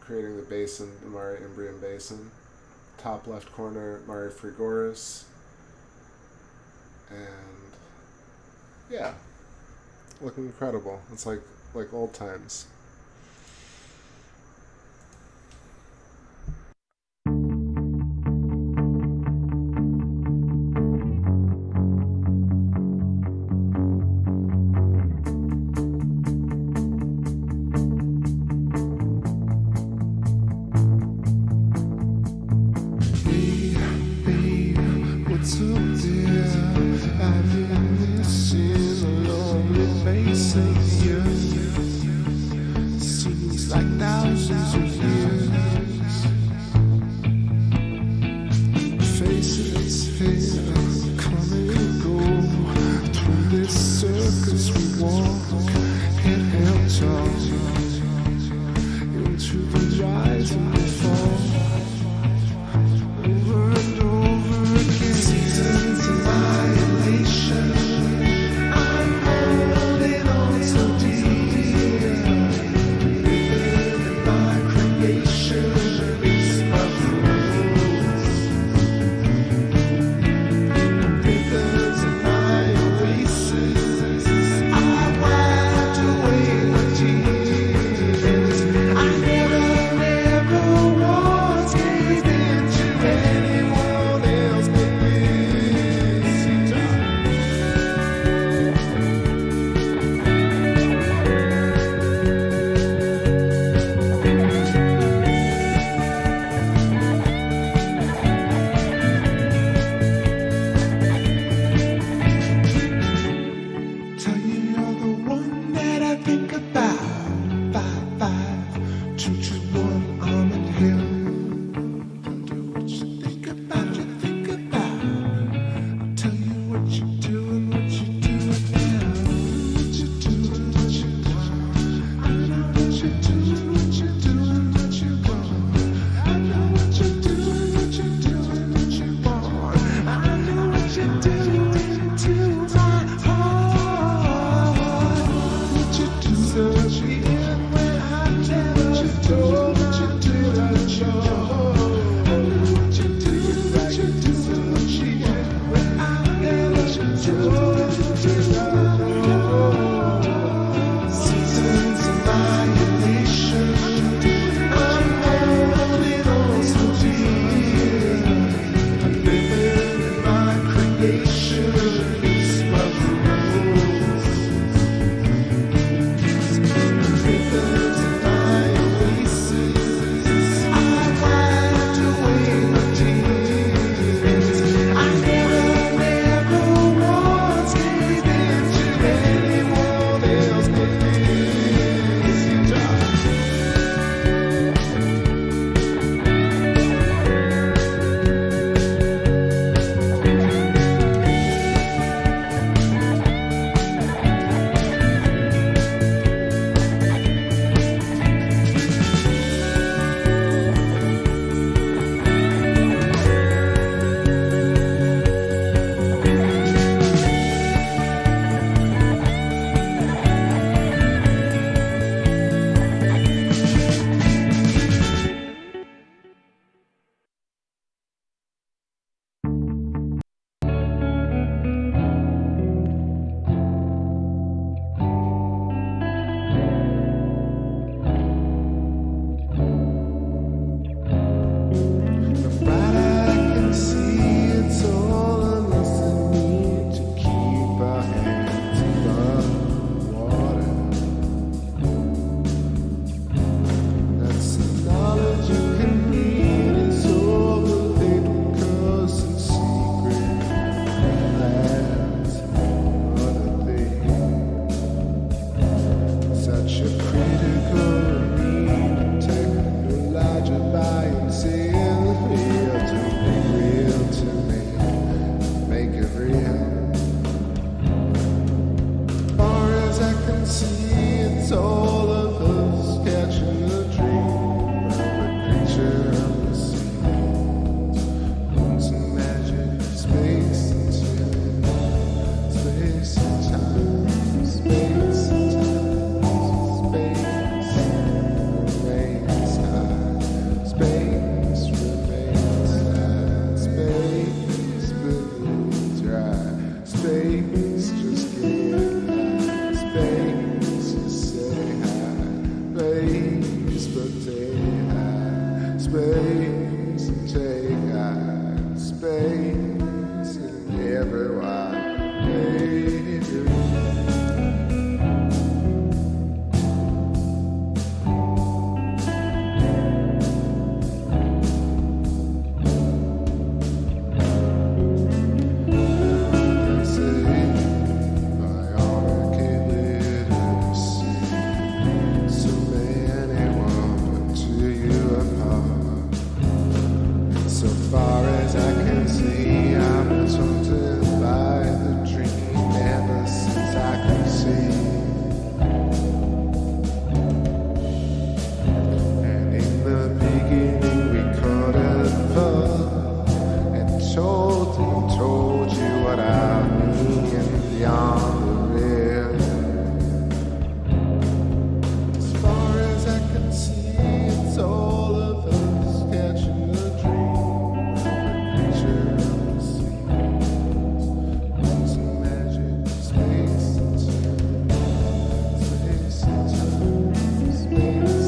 creating the basin, the Mare Imbrium basin. Top left corner, Mare Frigoris, and yeah, looking incredible. It's like old times. We faces here come and go. Through this circus we walk, head held tall. Into the rise and the fall. Over and over again. Seasons of violation. I'm holding on so dear. Living in my creation. It's my rules. Rivers in my oasis. I wiped away my tears. I never once gave in to anyone else but this. Tell you you're the one that I think about. 55221 Almond Hill. Do what you think about, you think about. I'll tell you what you do and what you do now. What you do and what you want. I know what you do and what you do and what you want. I know what you do and what you do and what you want. I know what you do into my heart. What you do, search me in when I tell what you do, what you do, what you do. I know what you do, what you do, what you do. When I tell what you do, what you do. Seasons of violation. I'm holding on so dear. I'm living in my creation. It's my rules. Rivers in my oasis. I wiped away my tears. I never once gave in to anyone else but this. The bright I can see, it's all of us that need to keep our hands above water. That's the knowledge you can need. It's all the little curse and secret lands and other things. Such a critical need. Technology by itself, real to me, real to me. Make it real. Far as I can see, it's all of us catching a dream of a creature of the sea. Once imagine space and time, space and time, space and time, space remains high, space remains high, space beneath dry, space just get high, space just say hi, space but take high, space and take high, space and everywhere. So far as I can see. told you what I mean beyond the red. As far as I can see, it's all of us catching a dream. A creature of the sea, losing magic, space and time, space and time, space and time, space, space,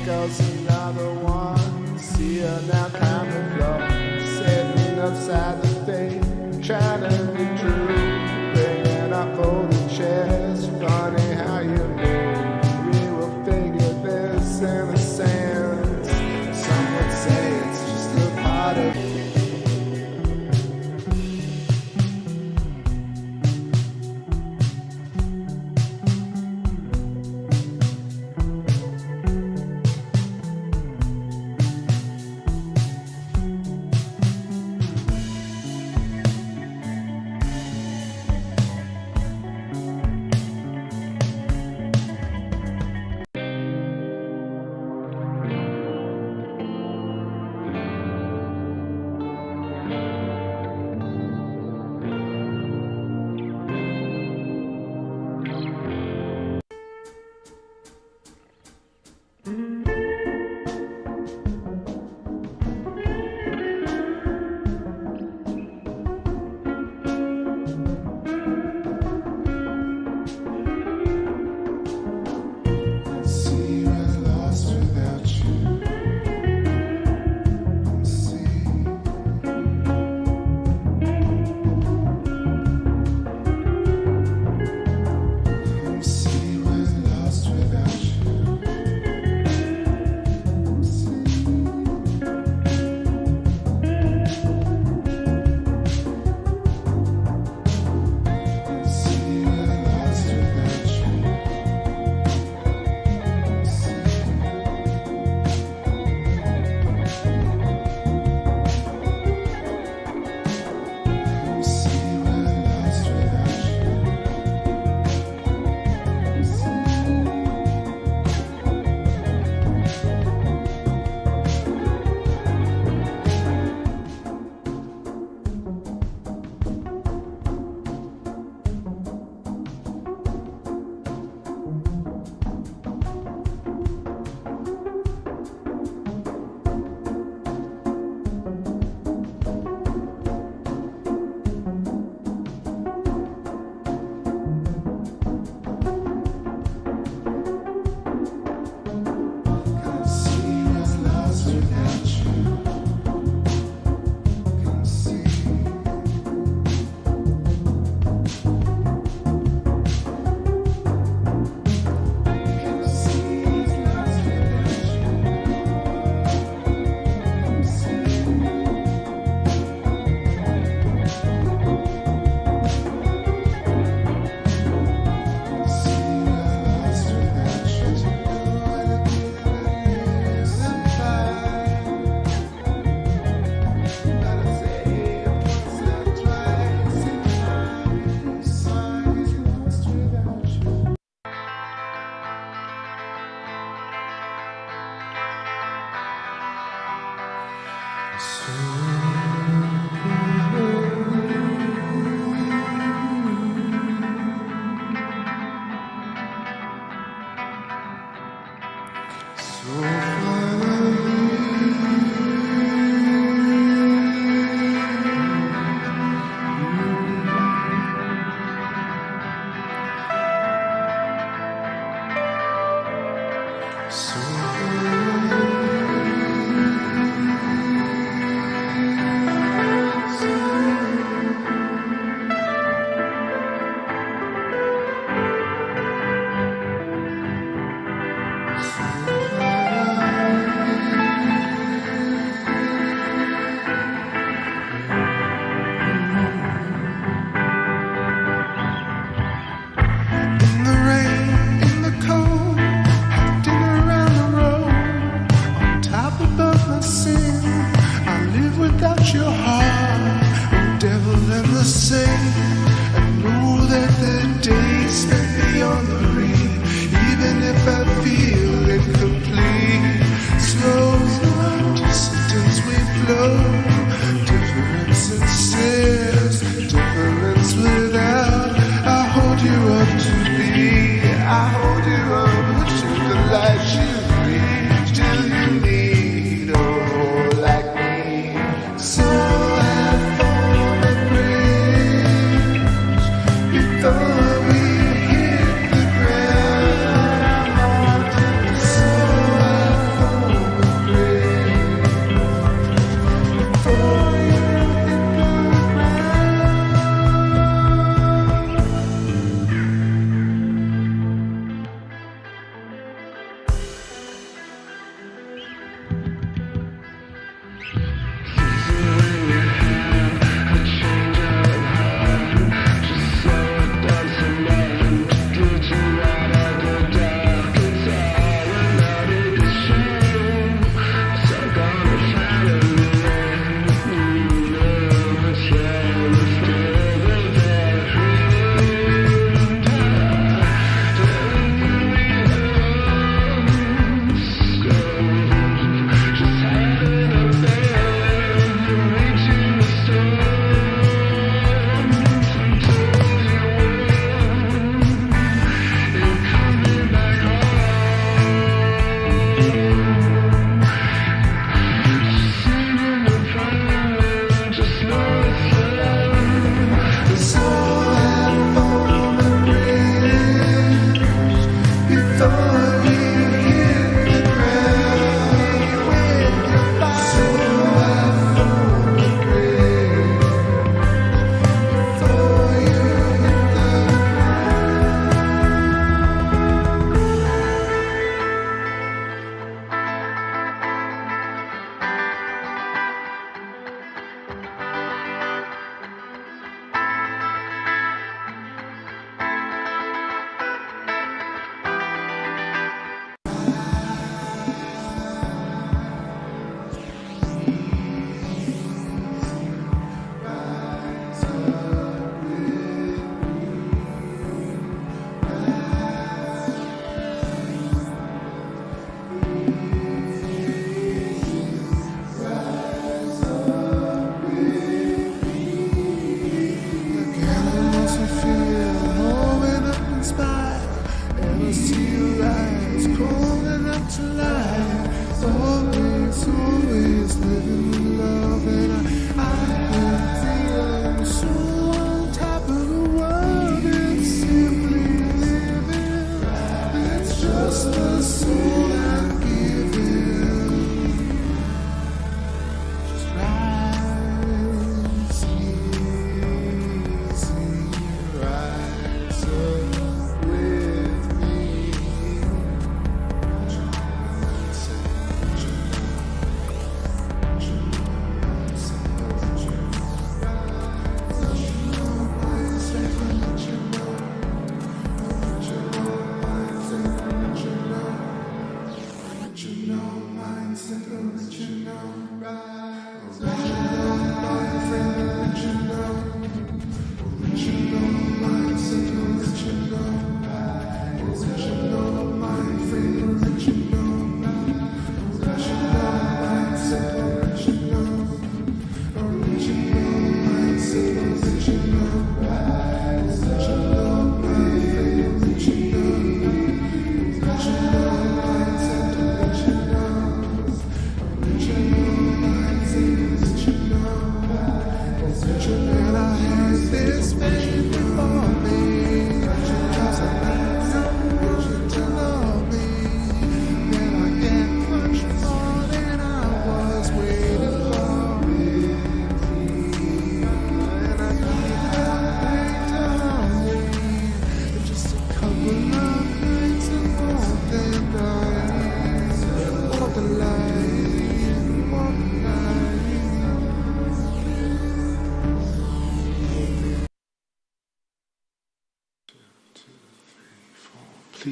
goes another one. See her now camouflage. outside the fake, trying to be true. Bringing up folding chairs, funny how you move. We will figure this in a sense. Some would say it's just a part of it. for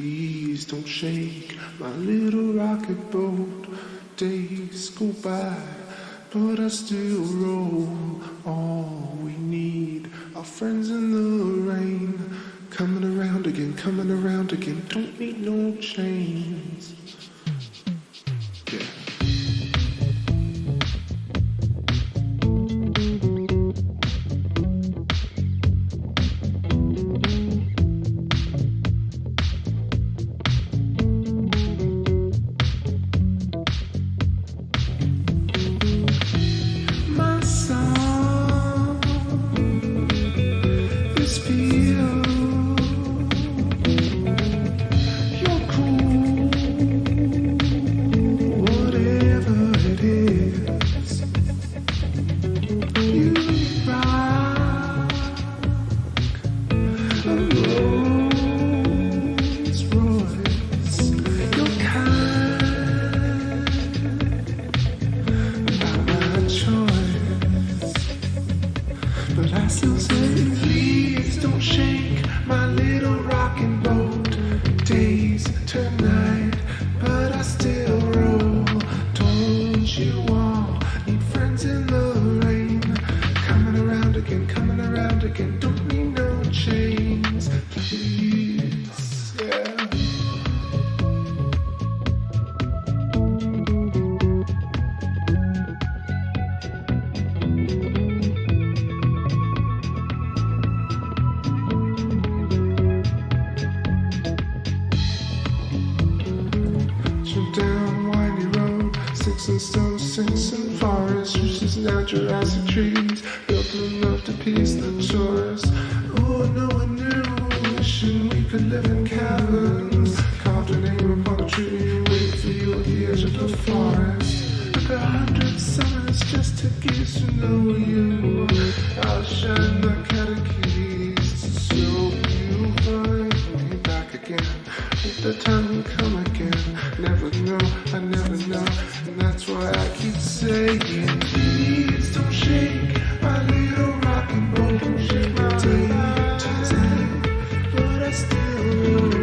Please don't shake my little rocket boat. Days go by, but I still roll. All we need are friends in the rain. Coming around again, coming around again. Don't need no chains. Yeah. Jurassic trees, built enough to please the tourists. Oh, no one knew, wishing we could live in caverns. Carved a name upon a tree, wait for you at the edge of the forest. Like 100 summers just to get to know you. I'll shine the catechies so you find me back again. If the time will come again, never know, I never know. And that's why I keep saying, please don't shake my little rocking boat. Don't shake my day to day, but I still do.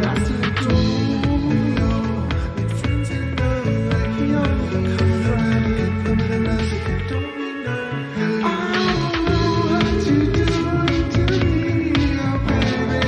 We all need friends in the rain. Coming around again, coming around again. Don't we know? I don't know what you do to me, oh baby,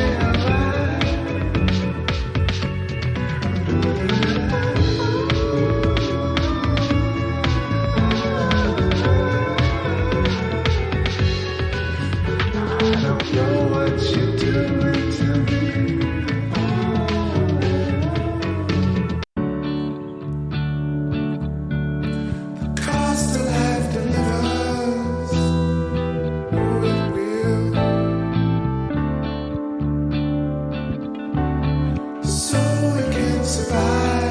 survive.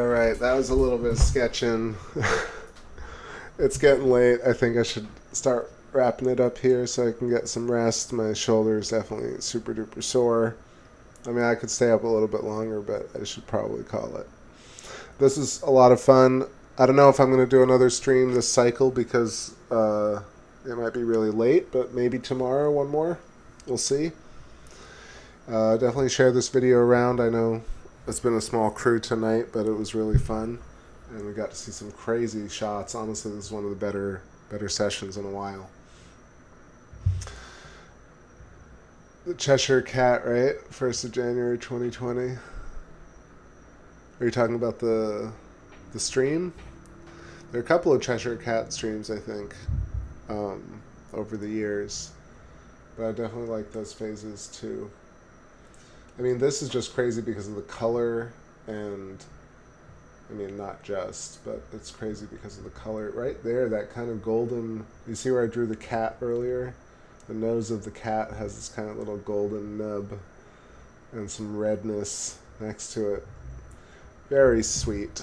Alright, that was a little bit of sketching. It's getting late. I think I should start wrapping it up here so I can get some rest. My shoulder's definitely super duper sore. I mean, I could stay up a little bit longer, but I should probably call it. This is a lot of fun. I don't know if I'm going to do another stream this cycle because it might be really late, but maybe tomorrow one more. We'll see. Definitely share this video around. I know it's been a small crew tonight, but it was really fun. And we got to see some crazy shots. Honestly, this is one of the better sessions in a while. The Cheshire Cat, right? 1st of January 2020. Are you talking about the stream? There are a couple of Cheshire Cat streams, I think, over the years. But I definitely like those phases too. I mean, this is just crazy because of the color and... I mean, not just, but it's crazy because of the color. Right there, that kind of golden... You see where I drew the cat earlier? The nose of the cat has this kind of little golden nub and some redness next to it. Very sweet.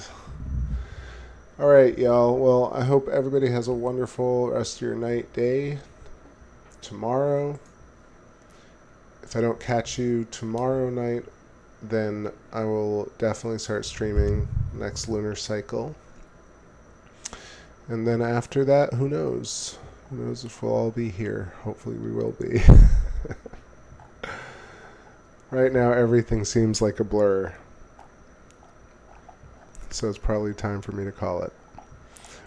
Alright, y'all. Well, I hope everybody has a wonderful rest of your night, day. Tomorrow. If I don't catch you tomorrow night, then I will definitely start streaming next lunar cycle. And then after that, who knows? Who knows if we'll all be here. Hopefully we will be. Right now, everything seems like a blur. So it's probably time for me to call it.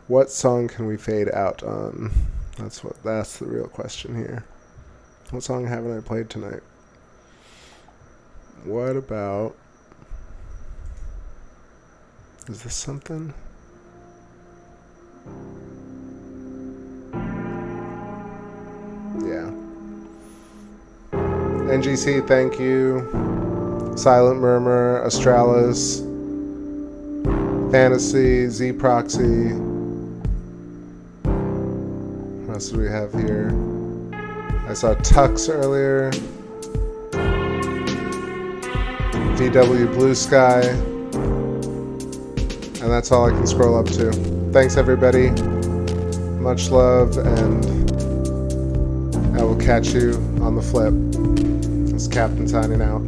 What song can we fade out on? That's the real question here. What song haven't I played tonight? What about... Is this something? Yeah. NGC, thank you. Silent Murmur, Astralis, Fantasy, Z Proxy. What else do we have here? I saw Tux earlier. DW Blue Sky. And that's all I can scroll up to. Thanks, everybody. Much love, and I will catch you on the flip. This is Captain signing out.